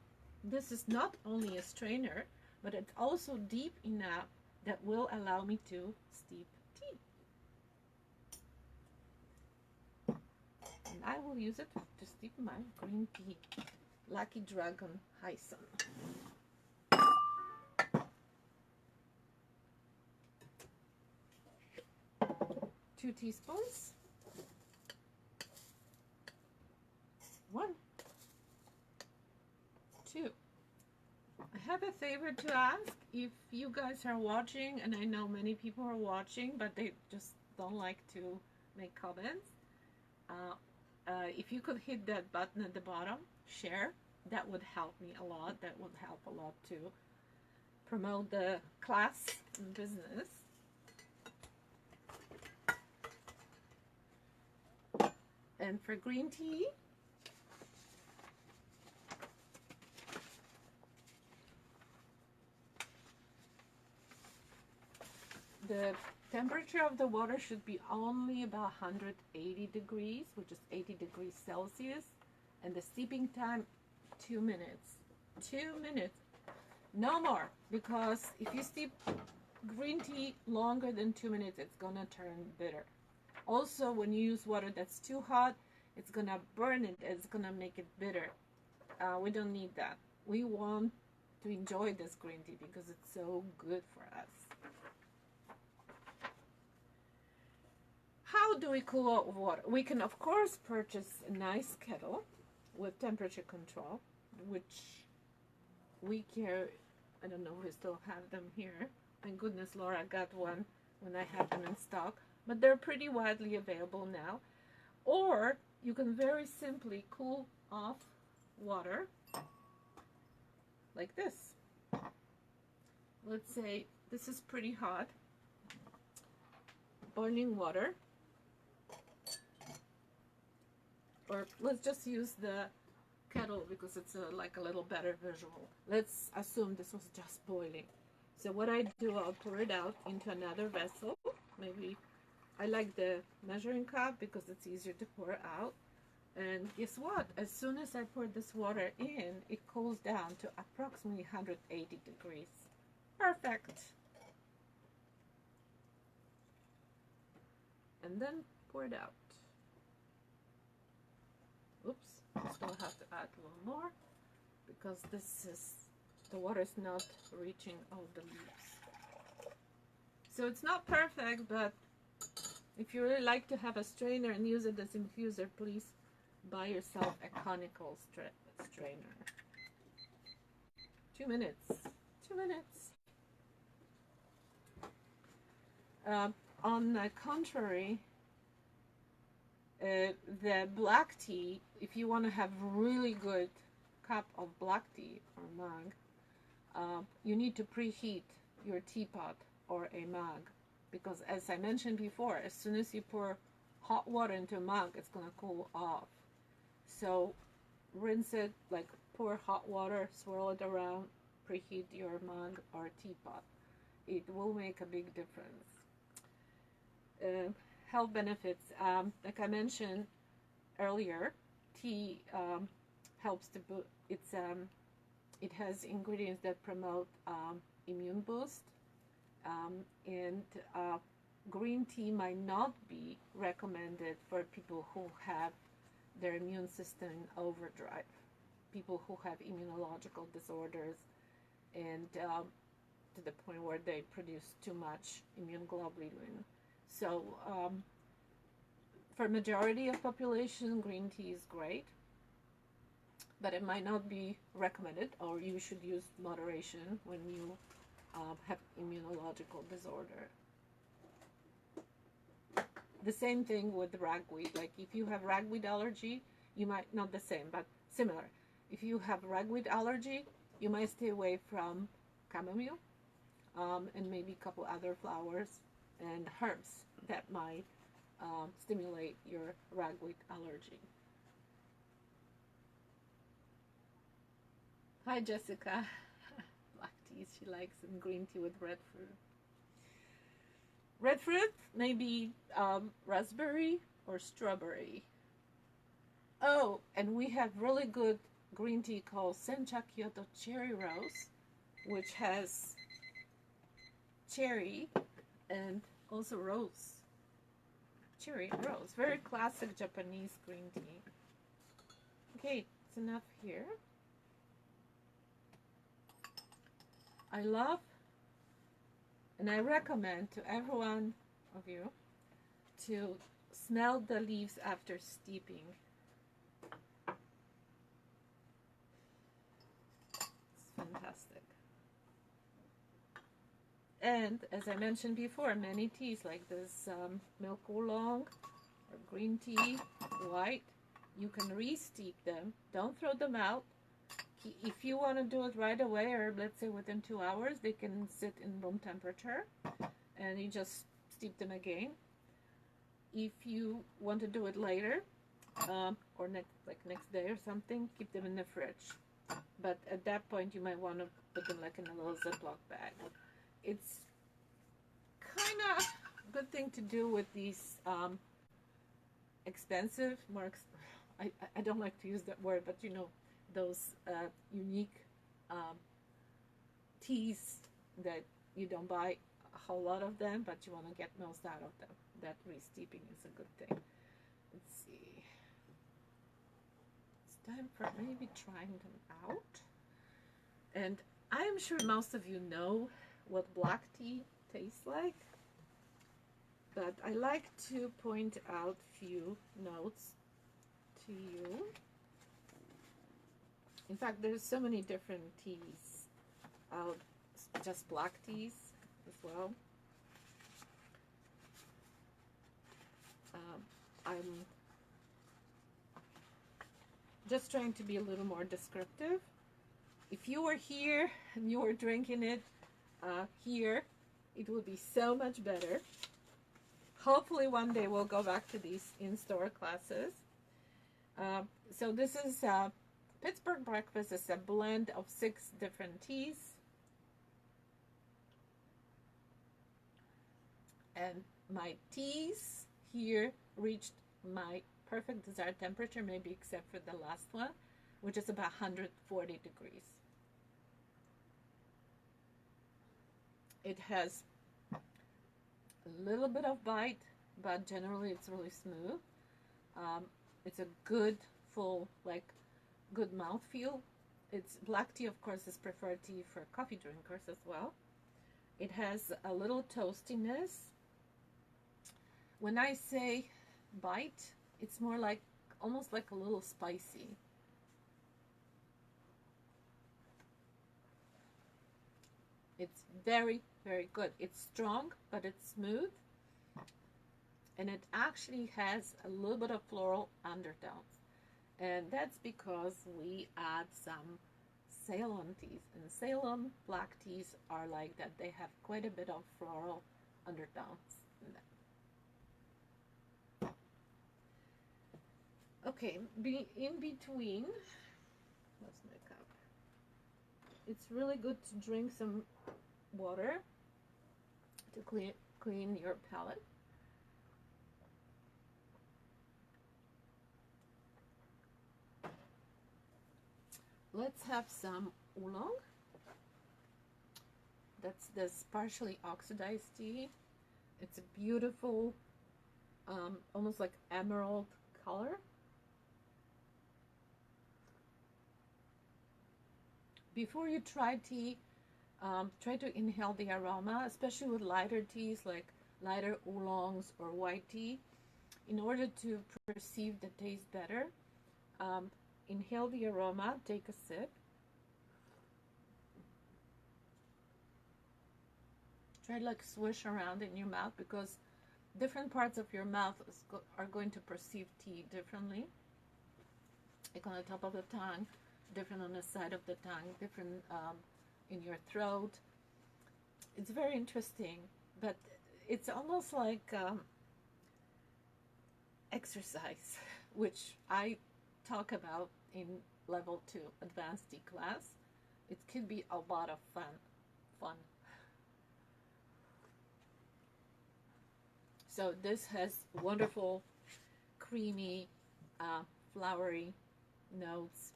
this is not only a strainer, but it's also deep enough that will allow me to steep tea. And I will use it to steep my green tea. Lucky Dragon Hyson. 2 teaspoons. 1, 2. I have a favor to ask. If you guys are watching, and I know many people are watching, but they just don't like to make comments, if you could hit that button at the bottom, share, that would help me a lot. That would help a lot to promote the class and business. And for green tea, the temperature of the water should be only about 180 degrees, which is 80 degrees Celsius, and the steeping time 2 minutes. 2 minutes, no more, because if you steep green tea longer than 2 minutes, it's gonna turn bitter. Also, when you use water that's too hot, it's gonna burn it. It's gonna make it bitter. We don't need that. We want to enjoy this green tea because it's so good for us. How do we cool out water? We can, of course, purchase a nice kettle with temperature control, which we carry. I don't know if we still have them here. Thank goodness Laura got one when I had them in stock. But they're pretty widely available now. Or you can very simply cool off water like this. Let's say this is pretty hot. boiling water, or let's just use the kettle because it's like a little better visual. Let's assume this was just boiling. So what I do, I'll pour it out into another vessel. Maybe I like the measuring cup because it's easier to pour out. And guess what? As soon as I pour this water in, it cools down to approximately 180 degrees. Perfect. And then pour it out. Oops, still have to add a little more because the water is not reaching all the leaves. So it's not perfect, but if you really like to have a strainer and use it as infuser, please buy yourself a conical strainer. 2 minutes. 2 minutes. On the contrary, the black tea, if you want to have really good cup of black tea or mug, you need to preheat your teapot or a mug, because as I mentioned before, as soon as you pour hot water into a mug, it's going to cool off. So rinse it, like pour hot water, swirl it around, preheat your mug or teapot. It will make a big difference. Health benefits, like I mentioned earlier, tea helps to boost. It has ingredients that promote immune boost, and green tea might not be recommended for people who have their immune system in overdrive, people who have immunological disorders, and to the point where they produce too much immune globulin. So for majority of population, green tea is great, but it might not be recommended, or you should use moderation when you have immunological disorder. The same thing with ragweed. Like if you have ragweed allergy, you might, not the same, but similar. If you have ragweed allergy, you might stay away from chamomile and maybe a couple other flowers and herbs that might stimulate your ragweed allergy. Hi Jessica. Black tea she likes, and green tea with red fruit. Red fruit, maybe raspberry or strawberry. Oh, and we have really good green tea called Sencha Kyoto Cherry Rose, which has cherry and also rose. Cherry and rose. Very classic Japanese green tea. Okay, it's enough here. I love and I recommend to every one of you to smell the leaves after steeping. It's fantastic. And as I mentioned before, many teas like this milk oolong or green tea, white, you can re-steep them. Don't throw them out. If you want to do it right away, or let's say within 2 hours, they can sit in room temperature and you just steep them again. If you want to do it later or next day or something, keep them in the fridge. But at that point, you might want to put them like in a little Ziploc bag. It's kind of a good thing to do with these expensive, I don't like to use that word, but you know, those unique teas that you don't buy a whole lot of them, but you want to get most out of them. That re-steeping is a good thing. Let's see. It's time for maybe trying them out. And I am sure most of you know what black tea tastes like, but I like to point out a few notes to you. In fact, there's so many different teas out, just black teas as well. I'm just trying to be a little more descriptive. If you were here and you were drinking it here, it would be so much better. hopefully one day we'll go back to these in-store classes. So this is Pittsburgh breakfast. Is a blend of 6 different teas. And my teas here reached my perfect desired temperature, maybe except for the last one, which is about 140 degrees. It has a little bit of bite, but generally it's really smooth. It's a good, full, like, good mouthfeel. It's black tea, of course, is preferred tea for coffee drinkers as well. It has a little toastiness. When I say bite, it's more like, almost like a little spicy. It's very, very good. It's strong, but it's smooth. And it actually has a little bit of floral undertones. And that's because we add some Ceylon teas. And Ceylon black teas are like that. They have quite a bit of floral undertones in them. Okay, in between, what's my cup? It's really good to drink some water to clean your palate. Let's have some oolong. That's this partially oxidized tea. It's a beautiful, almost like emerald color. Before you try tea, try to inhale the aroma, especially with lighter teas like lighter oolongs or white tea, in order to perceive the taste better. Inhale the aroma, take a sip. Try to like swish around in your mouth, because different parts of your mouth are going to perceive tea differently. Like on the top of the tongue, different on the side of the tongue, different in your throat. It's very interesting, but it's almost like exercise, which I talk about in level 2 advanced tea class. It could be a lot of fun. So this has wonderful creamy flowery notes,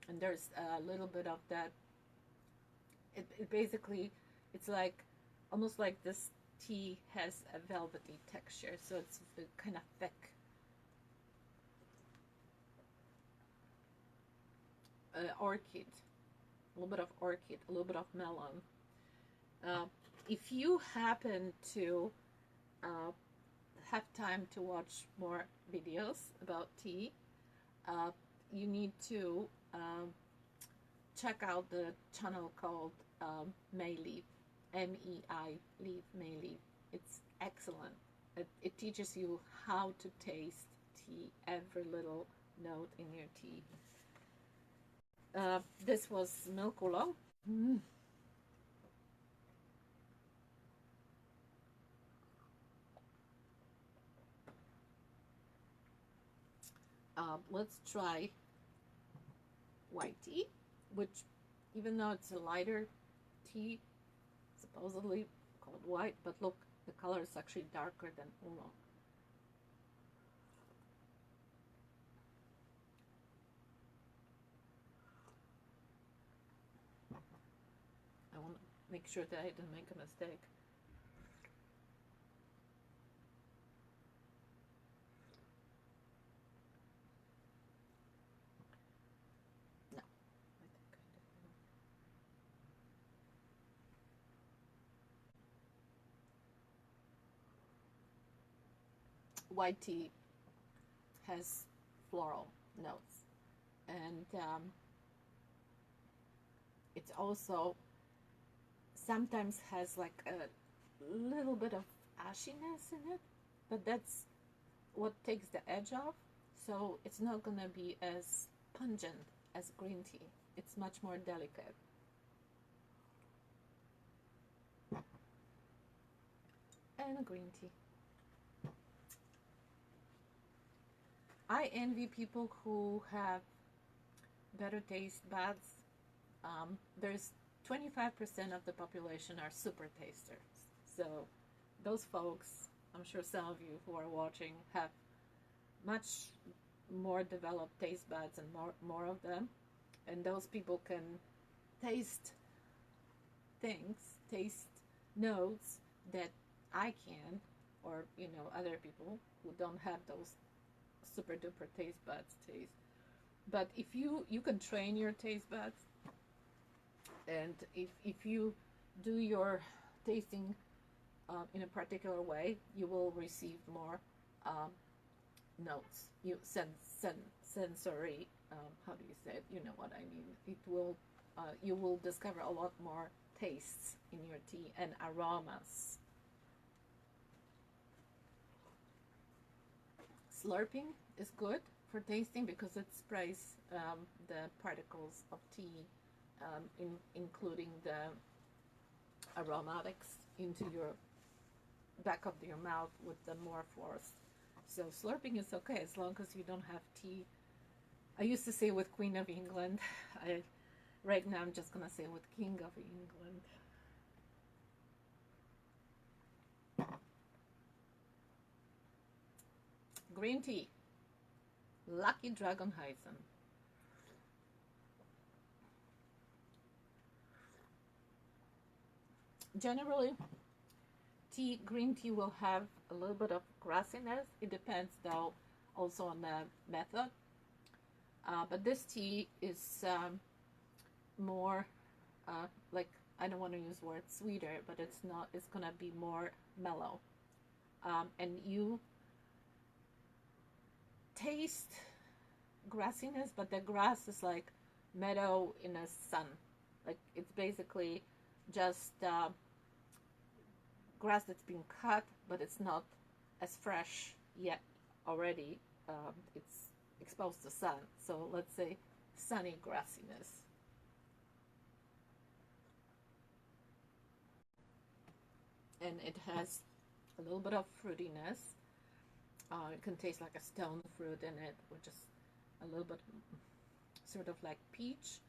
and there's a little bit of that. It basically, it's like almost like this tea has a velvety texture, so it's kind of thick. Orchid, a little bit of orchid, a little bit of melon. If you happen to have time to watch more videos about tea, you need to check out the channel called Mayleaf, M-E-I, Leaf, Mayleaf. It's excellent. It teaches you how to taste tea, every little note in your tea. This was milk oolong. Let's try white tea, which, even though it's a lighter tea, supposedly called white, but look, the color is actually darker than oolong. I want to make sure that I didn't make a mistake. No, I think I did. White tea has floral notes, and it's also sometimes has like a little bit of ashiness in it, but that's what takes the edge off, so it's not gonna be as pungent as green tea. It's much more delicate. And a green tea. I envy people who have better taste buds. There's 25% of the population are super tasters. So those folks, I'm sure some of you who are watching have much more developed taste buds and more of them. And those people can taste things, taste notes that I can, or other people who don't have those super duper taste buds taste. But if you can train your taste buds, and if you do your tasting in a particular way, you will receive more notes. Sensory. How do you say it? You know what I mean. It will. You will discover a lot more tastes in your tea and aromas. Slurping is good for tasting because it sprays the particles of tea, including the aromatics, into your back of your mouth with the more force. So slurping is okay as long as you don't have tea. I used to say with Queen of England. Right now I'm just gonna say with King of England. Green tea. Lucky Dragon Hyson. Generally, green tea will have a little bit of grassiness. It depends though also on the method. But this tea is more like, I don't want to use the word sweeter, but it's not. It's gonna be more mellow, and you taste grassiness, but the grass is like meadow in the sun. Like it's basically just grass that's been cut, but it's not as fresh yet already. It's exposed to sun. So let's say sunny grassiness. And it has a little bit of fruitiness. It can taste like a stone fruit in it, which is a little bit sort of like peach.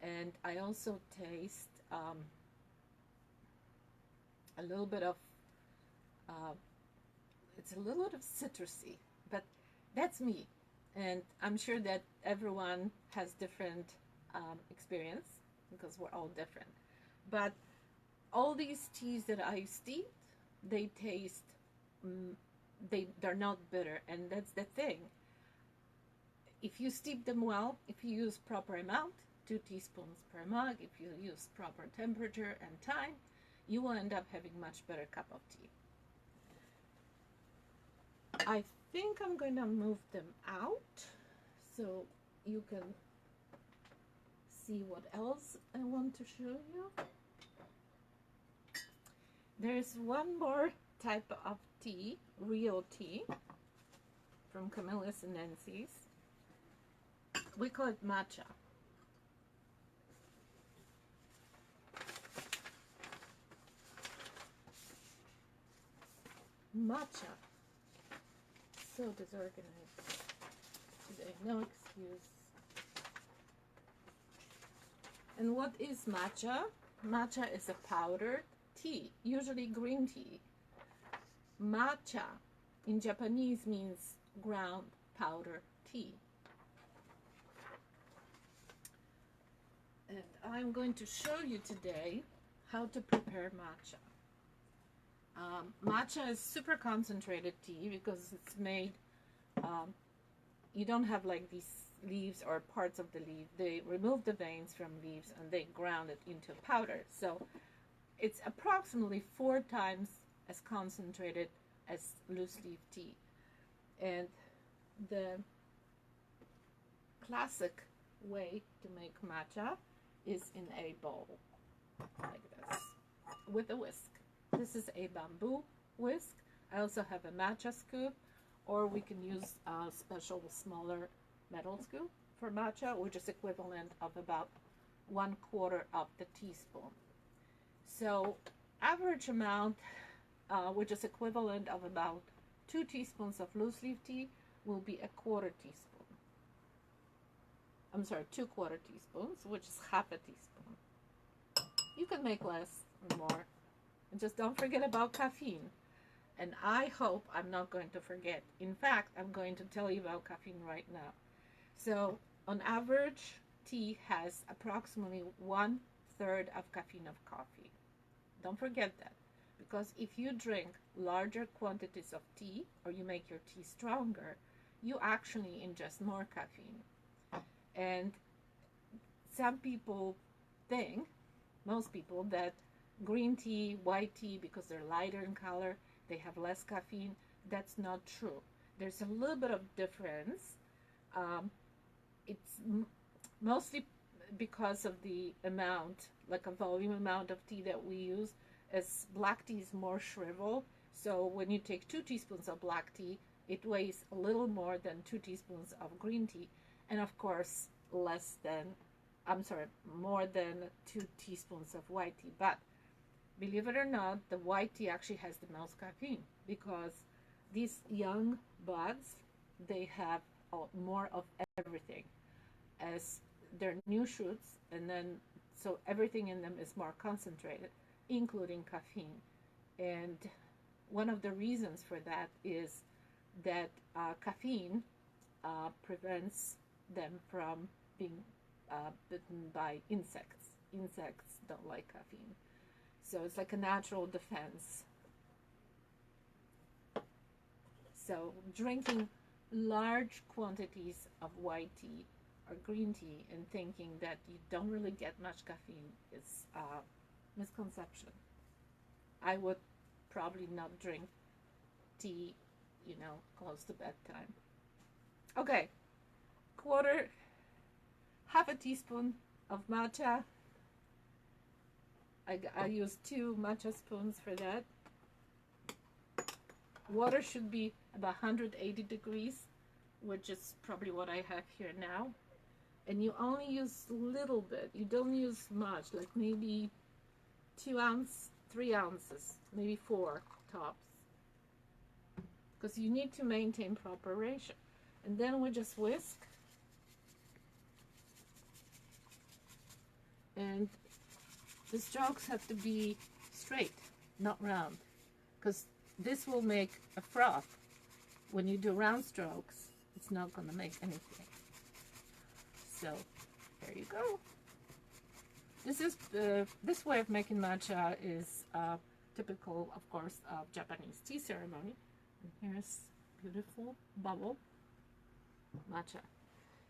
And I also taste a little bit of, it's a little bit of citrusy, but that's me. And I'm sure that everyone has different experience because we're all different. But all these teas that I steeped, they taste, they're not bitter, and that's the thing. If you steep them well, if you use proper amount, 2 teaspoons per mug, if you use proper temperature and time, you will end up having much better cup of tea. I think I'm going to move them out so you can see what else I want to show you. There's one more type of tea, real tea, from Camellia sinensis. We call it matcha. Matcha. So disorganized today, no excuse. And what is matcha? Matcha is a powdered tea, usually green tea. Matcha in Japanese means ground powder tea. And I'm going to show you today how to prepare matcha. Matcha is super concentrated tea because it's made, you don't have like these leaves or parts of the leaf. They remove the veins from leaves and they ground it into powder. So it's approximately 4 times as concentrated as loose leaf tea. And the classic way to make matcha is in a bowl like this with a whisk. This is a bamboo whisk. I also have a matcha scoop, or we can use a special smaller metal scoop for matcha, which is equivalent of about 1/4 of the teaspoon. So average amount, which is equivalent of about 2 teaspoons of loose leaf tea, will be a quarter teaspoon. I'm sorry, 2/4 teaspoons, which is half a teaspoon. You can make less or more. And just don't forget about caffeine. And I hope I'm not going to forget. In fact, I'm going to tell you about caffeine right now. So, on average, tea has approximately 1/3 of caffeine of coffee. Don't forget that. Because if you drink larger quantities of tea or you make your tea stronger, you actually ingest more caffeine. And some people think, most people, that green tea, white tea, because they're lighter in color, they have less caffeine. That's not true. There's a little bit of difference. It's mostly because of the amount, like a volume amount of tea that we use, as black tea is more shriveled. So when you take 2 teaspoons of black tea, it weighs a little more than 2 teaspoons of green tea. And of course, more than 2 teaspoons of white tea. But believe it or not, the white tea actually has the most caffeine because these young buds, they have more of everything as they're new shoots, and then so everything in them is more concentrated, including caffeine. And one of the reasons for that is that caffeine prevents them from being bitten by insects. Insects don't like caffeine. So it's like a natural defense. So drinking large quantities of white tea or green tea and thinking that you don't really get much caffeine is a misconception. I would probably not drink tea, close to bedtime. Okay, half a teaspoon of matcha. I use 2 matcha spoons for that. Water should be about 180 degrees, which is probably what I have here now. And you only use a little bit. You don't use much, like maybe 3 ounces, maybe 4 tops. Because you need to maintain proper ratio. And then we just whisk. And the strokes have to be straight, not round. Because this will make a froth. When you do round strokes, it's not going to make anything. So, there you go. This way of making matcha is typical, of course, of Japanese tea ceremony. And here's beautiful bubble matcha.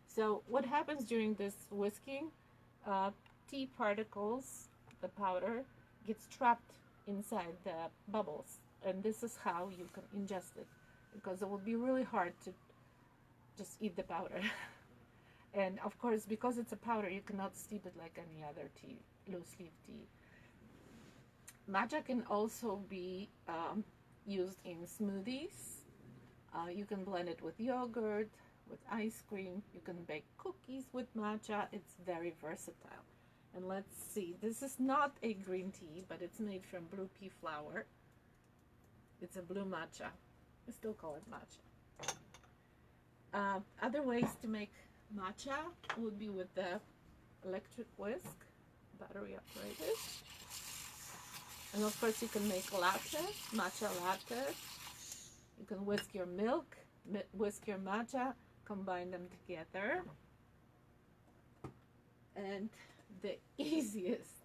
So, what happens during this whisking? Tea particles, the powder, gets trapped inside the bubbles. And this is how you can ingest it, because it will be really hard to just eat the powder. And of course, because it's a powder, you cannot steep it like any other tea, loose leaf tea. Matcha can also be used in smoothies. You can blend it with yogurt, with ice cream. You can bake cookies with matcha. It's very versatile. And let's see, this is not a green tea, but it's made from blue pea flower. It's a blue matcha. I still call it matcha. Other ways to make matcha would be with the electric whisk, battery operated. And of course you can make lattes, matcha lattes. You can whisk your milk, whisk your matcha, combine them together. And the easiest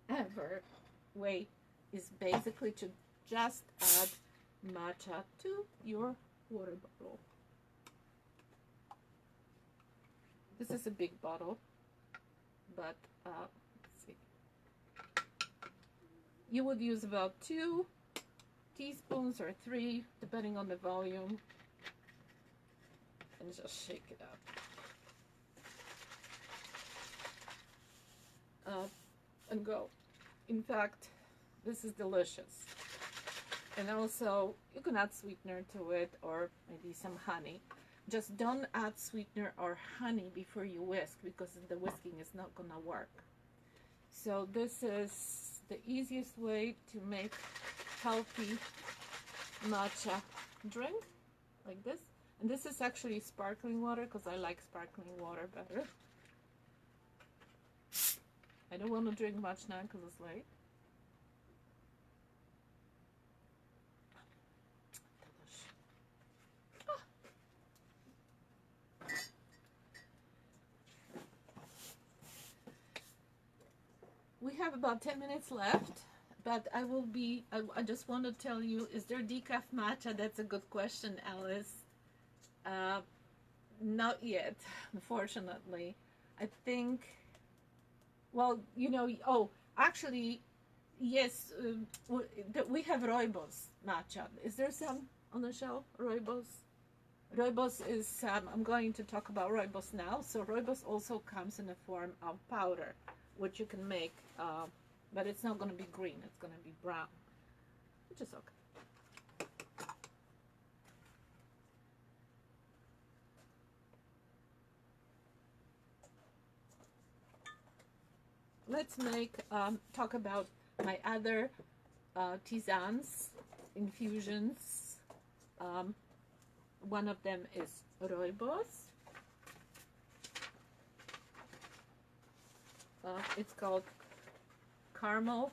ever way is basically to just add matcha to your water bottle. This is a big bottle, but let's see. You would use about 2 teaspoons or 3, depending on the volume, and just shake it up. And go. In fact, this is delicious. And also, you can add sweetener to it, or maybe some honey. Just don't add sweetener or honey before you whisk, because the whisking is not gonna work. So this is the easiest way to make healthy matcha drink, like this. And this is actually sparkling water because I like sparkling water better. I don't want to drink much now because it's late. We have about 10 minutes left, but I just want to tell you, is there decaf matcha? That's a good question, Alice. Not yet, unfortunately. I think, well, you know, oh, actually, yes, we have Rooibos matcha. Is there some on the shelf, Rooibos? Rooibos is, I'm going to talk about Rooibos now. So Rooibos also comes in the form of powder, which you can make, but it's not going to be green, it's going to be brown, which is okay. Let's talk about my other tisanes, infusions. One of them is Rooibos. It's called caramel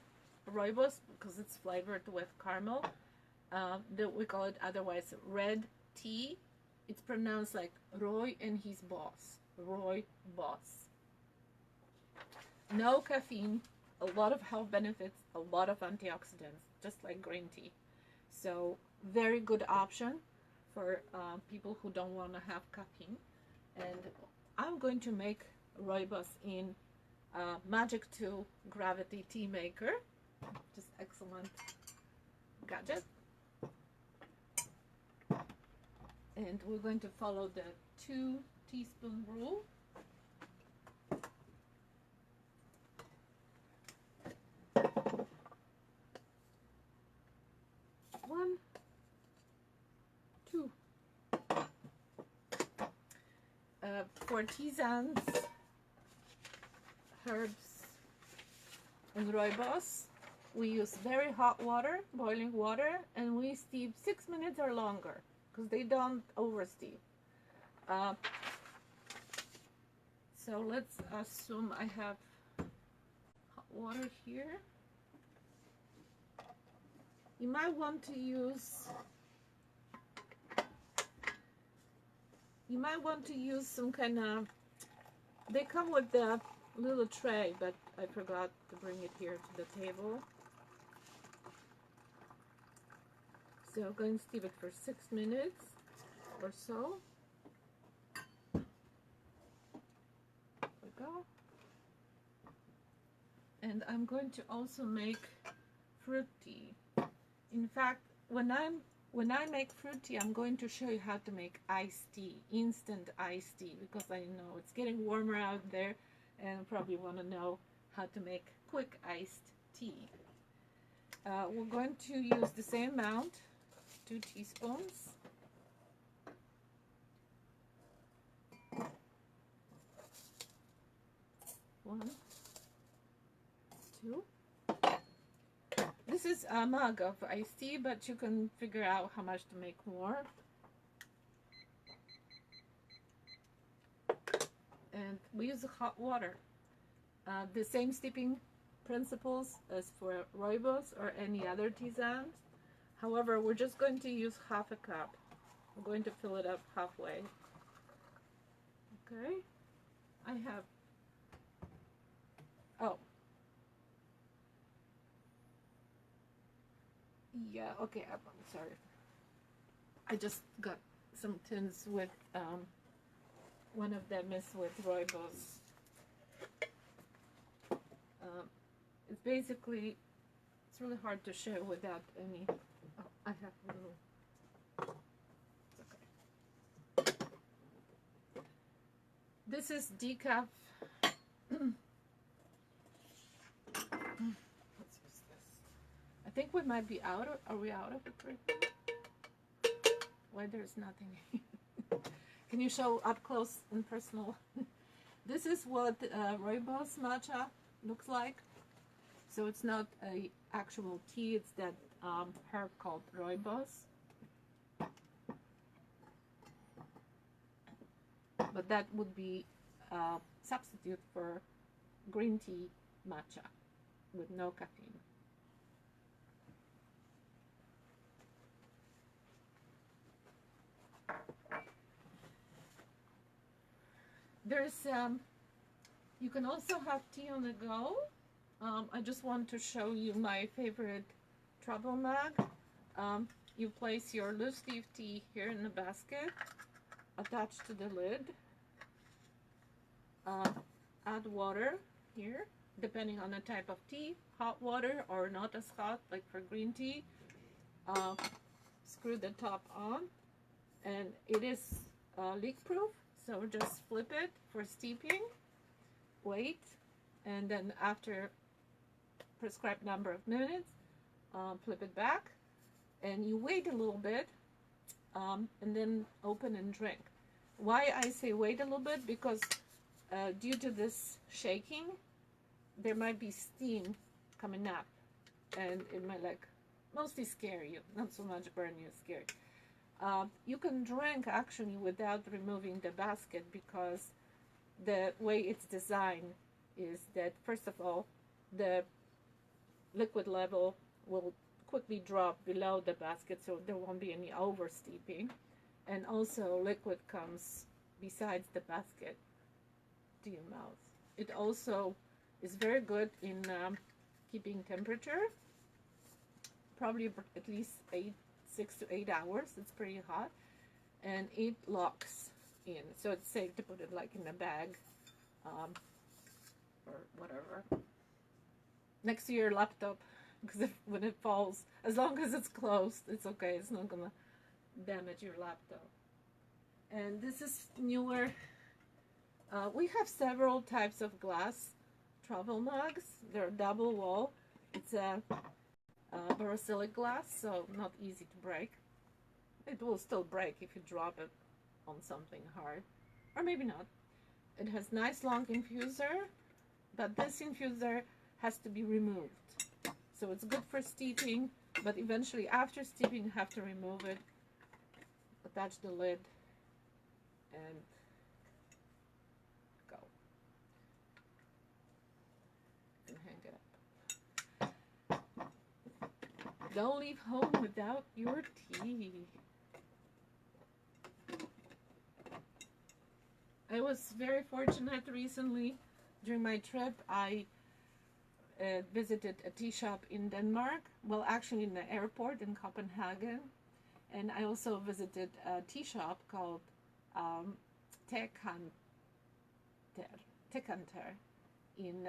Rooibos because it's flavored with caramel. We call it otherwise red tea. It's pronounced like Roy and his boss. Roy boss. No caffeine, a lot of health benefits, a lot of antioxidants, just like green tea. So very good option for people who don't want to have caffeine. And I'm going to make Rooibos in Magic 2 Gravity Tea Maker. Just excellent gadget. And we're going to follow the 2 teaspoon rule. One, two. For tisanes, herbs, and Rooibos, we use very hot water, boiling water, and we steep 6 minutes or longer because they don't oversteep. So let's assume I have hot water here. You might want to use some kind of, they come with the little tray, but I forgot to bring it here to the table. So I'm going to steep it for 6 minutes or so. There we go. And I'm going to also make fruit tea. In fact, when I make fruit tea, I'm going to show you how to make iced tea, instant iced tea, because I know it's getting warmer out there and probably want to know how to make quick iced tea. We're going to use the same amount, 2 teaspoons. One, two. This is a mug of iced tea, but you can figure out how much to make more. And we use hot water. The same steeping principles as for Rooibos or any other tisanes. However, we're just going to use half a cup. We're going to fill it up halfway. Okay. I have, oh. Yeah, okay, I'm sorry. I just got some tins with, one of them is with Rooibos. It's basically, it's really hard to show without any, oh, I have a little, it's okay. This is decaf. I think we might be out of, are we out of it right now? Why there's nothing? Can you show up close and personal? This is what Rooibos matcha looks like. So it's not a actual tea, it's that herb called Rooibos. but that would be a substitute for green tea matcha with no caffeine. There's you can also have tea on the go. I just want to show you my favorite travel mug. You place your loose leaf tea here in the basket, attached to the lid. Add water here, depending on the type of tea, hot water or not as hot, like for green tea. Screw the top on, and it is leak proof, so just flip it for steeping, wait, and then after prescribed number of minutes, flip it back, and you wait a little bit, and then open and drink. Why I say wait a little bit? Because due to this shaking, there might be steam coming up, and it might like mostly scare you, not so much burn you, scare you. You can drink actually without removing the basket, because the way it's designed is that, first of all, the liquid level will quickly drop below the basket, so there won't be any over steeping, and also liquid comes besides the basket to your mouth. It also is very good in keeping temperature, probably at least 6 to 8 hours. It's pretty hot, and it locks in, so it's safe to put it like in a bag or whatever next to your laptop, because when it falls, as long as it's closed, it's okay. It's not gonna damage your laptop. And this is newer. We have several types of glass travel mugs. They're double wall. It's a borosilicate glass, so not easy to break. It will still break if you drop it on something hard, or maybe not. It has nice long infuser, but this infuser has to be removed. So it's good for steeping, but eventually after steeping you have to remove it, attach the lid, and go. You can hang it up. Don't leave home without your tea. I was very fortunate recently. During my trip, I visited a tea shop in Denmark. Well, actually in the airport in Copenhagen. And I also visited a tea shop called Tekanter in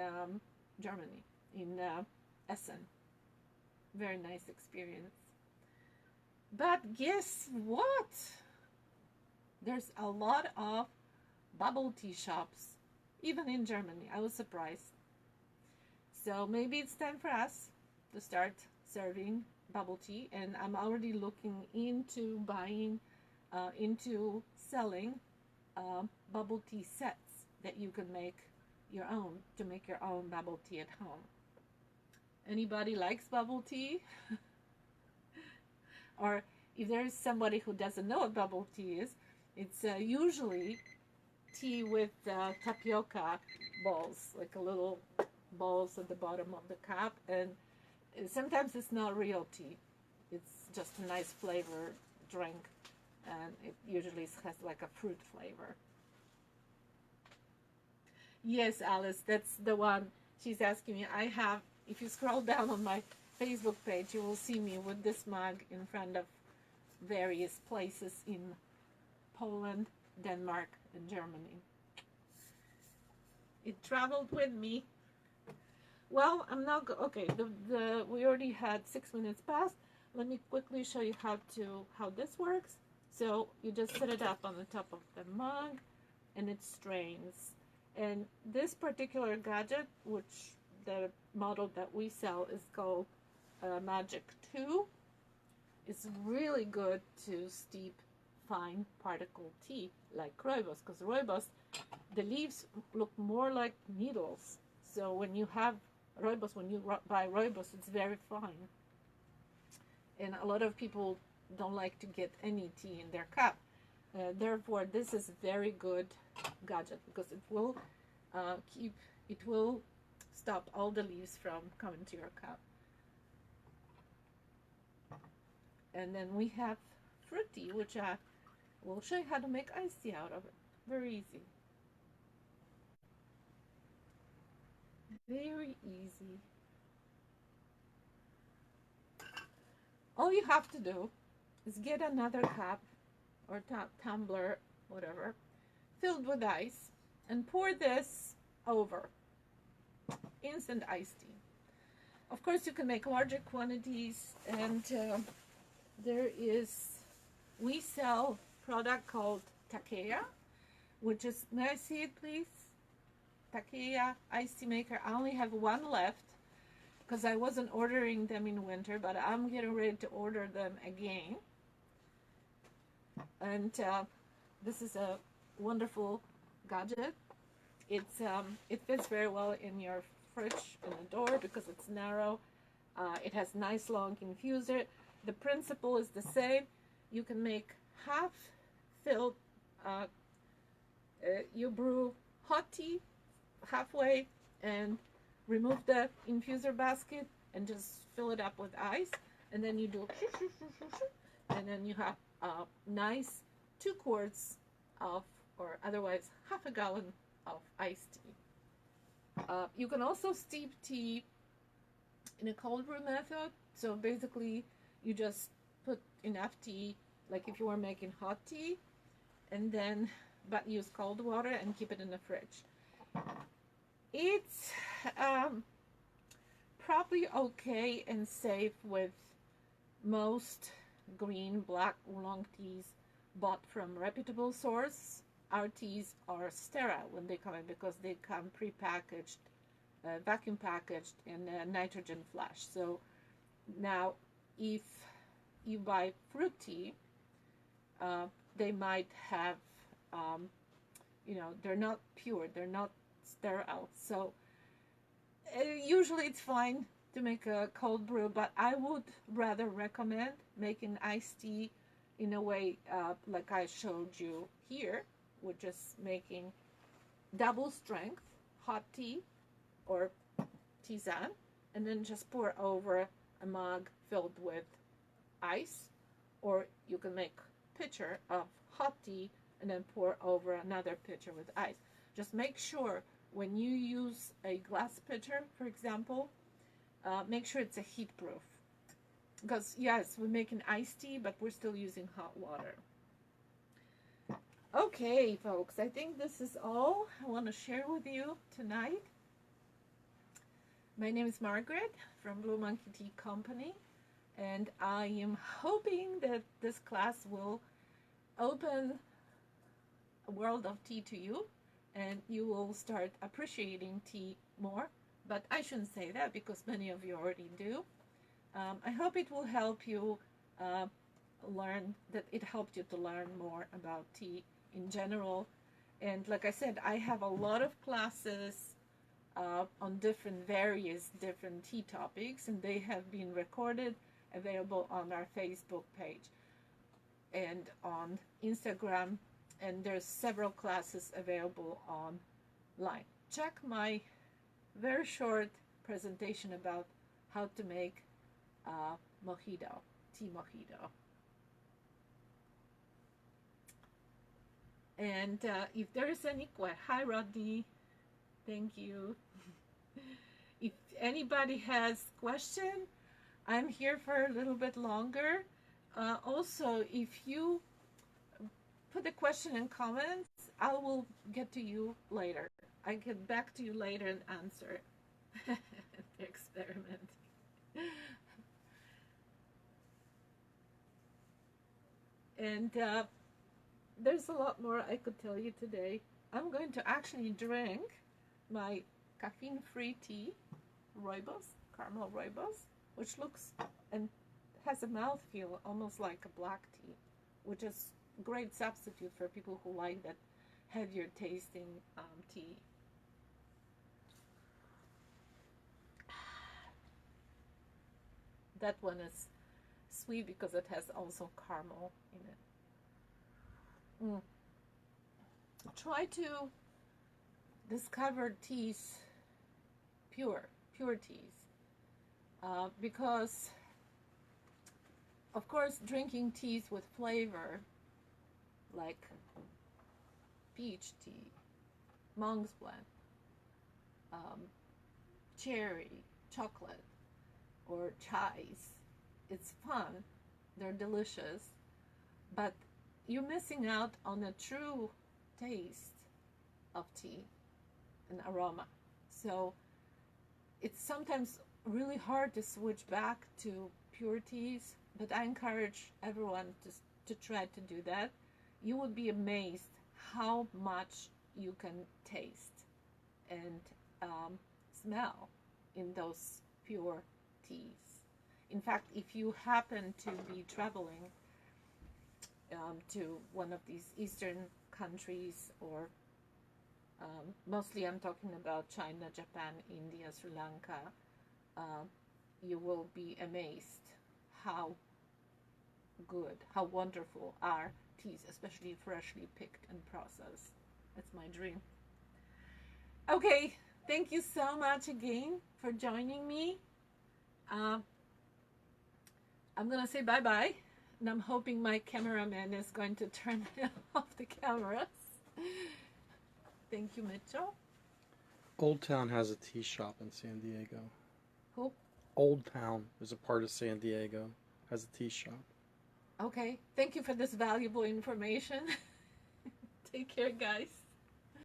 Germany, in Essen. Very nice experience. But guess what? There's a lot of bubble tea shops, even in Germany. I was surprised. So maybe it's time for us to start serving bubble tea, and I'm already looking into buying, into selling bubble tea sets that you can make your own, to make your own bubble tea at home. Anybody likes bubble tea? Or if there's somebody who doesn't know what bubble tea is, it's usually tea with tapioca balls, like a little balls at the bottom of the cup, and sometimes it's not real tea. It's just a nice flavor drink, and it usually has like a fruit flavor. Yes, Alice, that's the one she's asking me. I have, if you scroll down on my Facebook page, you will see me with this mug in front of various places in Poland, Denmark, and Germany. It traveled with me. Well, I'm not okay. We already had 6 minutes past. Let me quickly show you how this works. So you just set it up on the top of the mug, and it strains. And this particular gadget, which the model that we sell is called Magic 2, is really good to steep fine particle tea like rooibos, because rooibos, the leaves look more like needles. So when you have rooibos, when you buy rooibos, it's very fine. And a lot of people don't like to get any tea in their cup. Therefore, this is a very good gadget because it will stop all the leaves from coming to your cup. And then we have fruity, which I will show you how to make iced tea out of it. Very easy. Very easy. All you have to do is get another cup or tumbler, whatever, filled with ice, and pour this over. Instant iced tea. Of course, you can make larger quantities, and we sell product called Takeya, which is, may I see it please? Takeya iced tea maker. I only have one left because I wasn't ordering them in winter, but I'm getting ready to order them again. And this is a wonderful gadget. It fits very well in your fridge in the door because it's narrow. It has nice long infuser. The principle is the same. You can make half filled. You brew hot tea halfway and remove the infuser basket and just fill it up with ice, and then you do and then you have a nice 2 quarts of, or otherwise half a gallon of iced tea. You can also steep tea in a cold brew method. So basically you just put enough tea, like if you were making hot tea, and then but use cold water and keep it in the fridge. It's probably okay and safe with most green, black oolong teas bought from reputable source. Our teas are sterile when they come in because they come pre-packaged, vacuum packaged in a nitrogen flash. So now if you buy fruit tea, they might have, they're not pure, they're not sterile. So usually it's fine to make a cold brew, but I would rather recommend making iced tea in a way like I showed you here, which is making double strength hot tea or tisane, and then just pour over a mug filled with ice, or you can make a pitcher of hot tea and then pour over another pitcher with ice. Just make sure when you use a glass pitcher, for example, make sure it's a heat proof. Because yes, we're making iced tea, but we're still using hot water. Okay, folks, I think this is all I want to share with you tonight. My name is Margaret from Blue Monkey Tea Company, and I am hoping that this class will open a world of tea to you, and you will start appreciating tea more. But I shouldn't say that because many of you already do. I hope it will help you learn, that it helped you to learn more about tea in general. And like I said, I have a lot of classes on various different tea topics, and they have been recorded, available on our Facebook page and on Instagram, and there's several classes available online. Check my very short presentation about how to make mojito, tea mojito. And if there is any question, hi Rodney, thank you. If anybody has question, I'm here for a little bit longer. Also, if you put the question in comments, I will get to you later. I get back to you later and answer the experiment. And there's a lot more I could tell you today. I'm going to actually drink my caffeine-free tea, rooibos, caramel rooibos, which looks and has a mouthfeel almost like a black tea, which is a great substitute for people who like that heavier tasting tea. That one is sweet because it has also caramel in it. Mm. Try to discover teas, pure teas, because of course drinking teas with flavor like peach tea, monk's blend, um, cherry, chocolate, or chais, it's fun, they're delicious, but you're missing out on a true taste of tea and aroma. So it's sometimes really hard to switch back to pure teas, but I encourage everyone to try to do that. You would be amazed how much you can taste and smell in those pure teas. In fact, if you happen to be traveling to one of these Eastern countries, or mostly I'm talking about China, Japan, India, Sri Lanka, you will be amazed how good, how wonderful are teas, especially freshly picked and processed. That's my dream. Okay, thank you so much again for joining me. I'm gonna say bye-bye, and I'm hoping my cameraman is going to turn off the cameras. Thank you, Mitchell. Old Town has a tea shop in San Diego. Who? Old Town is a part of San Diego, has a tea shop. Okay, thank you for this valuable information. Take care, guys.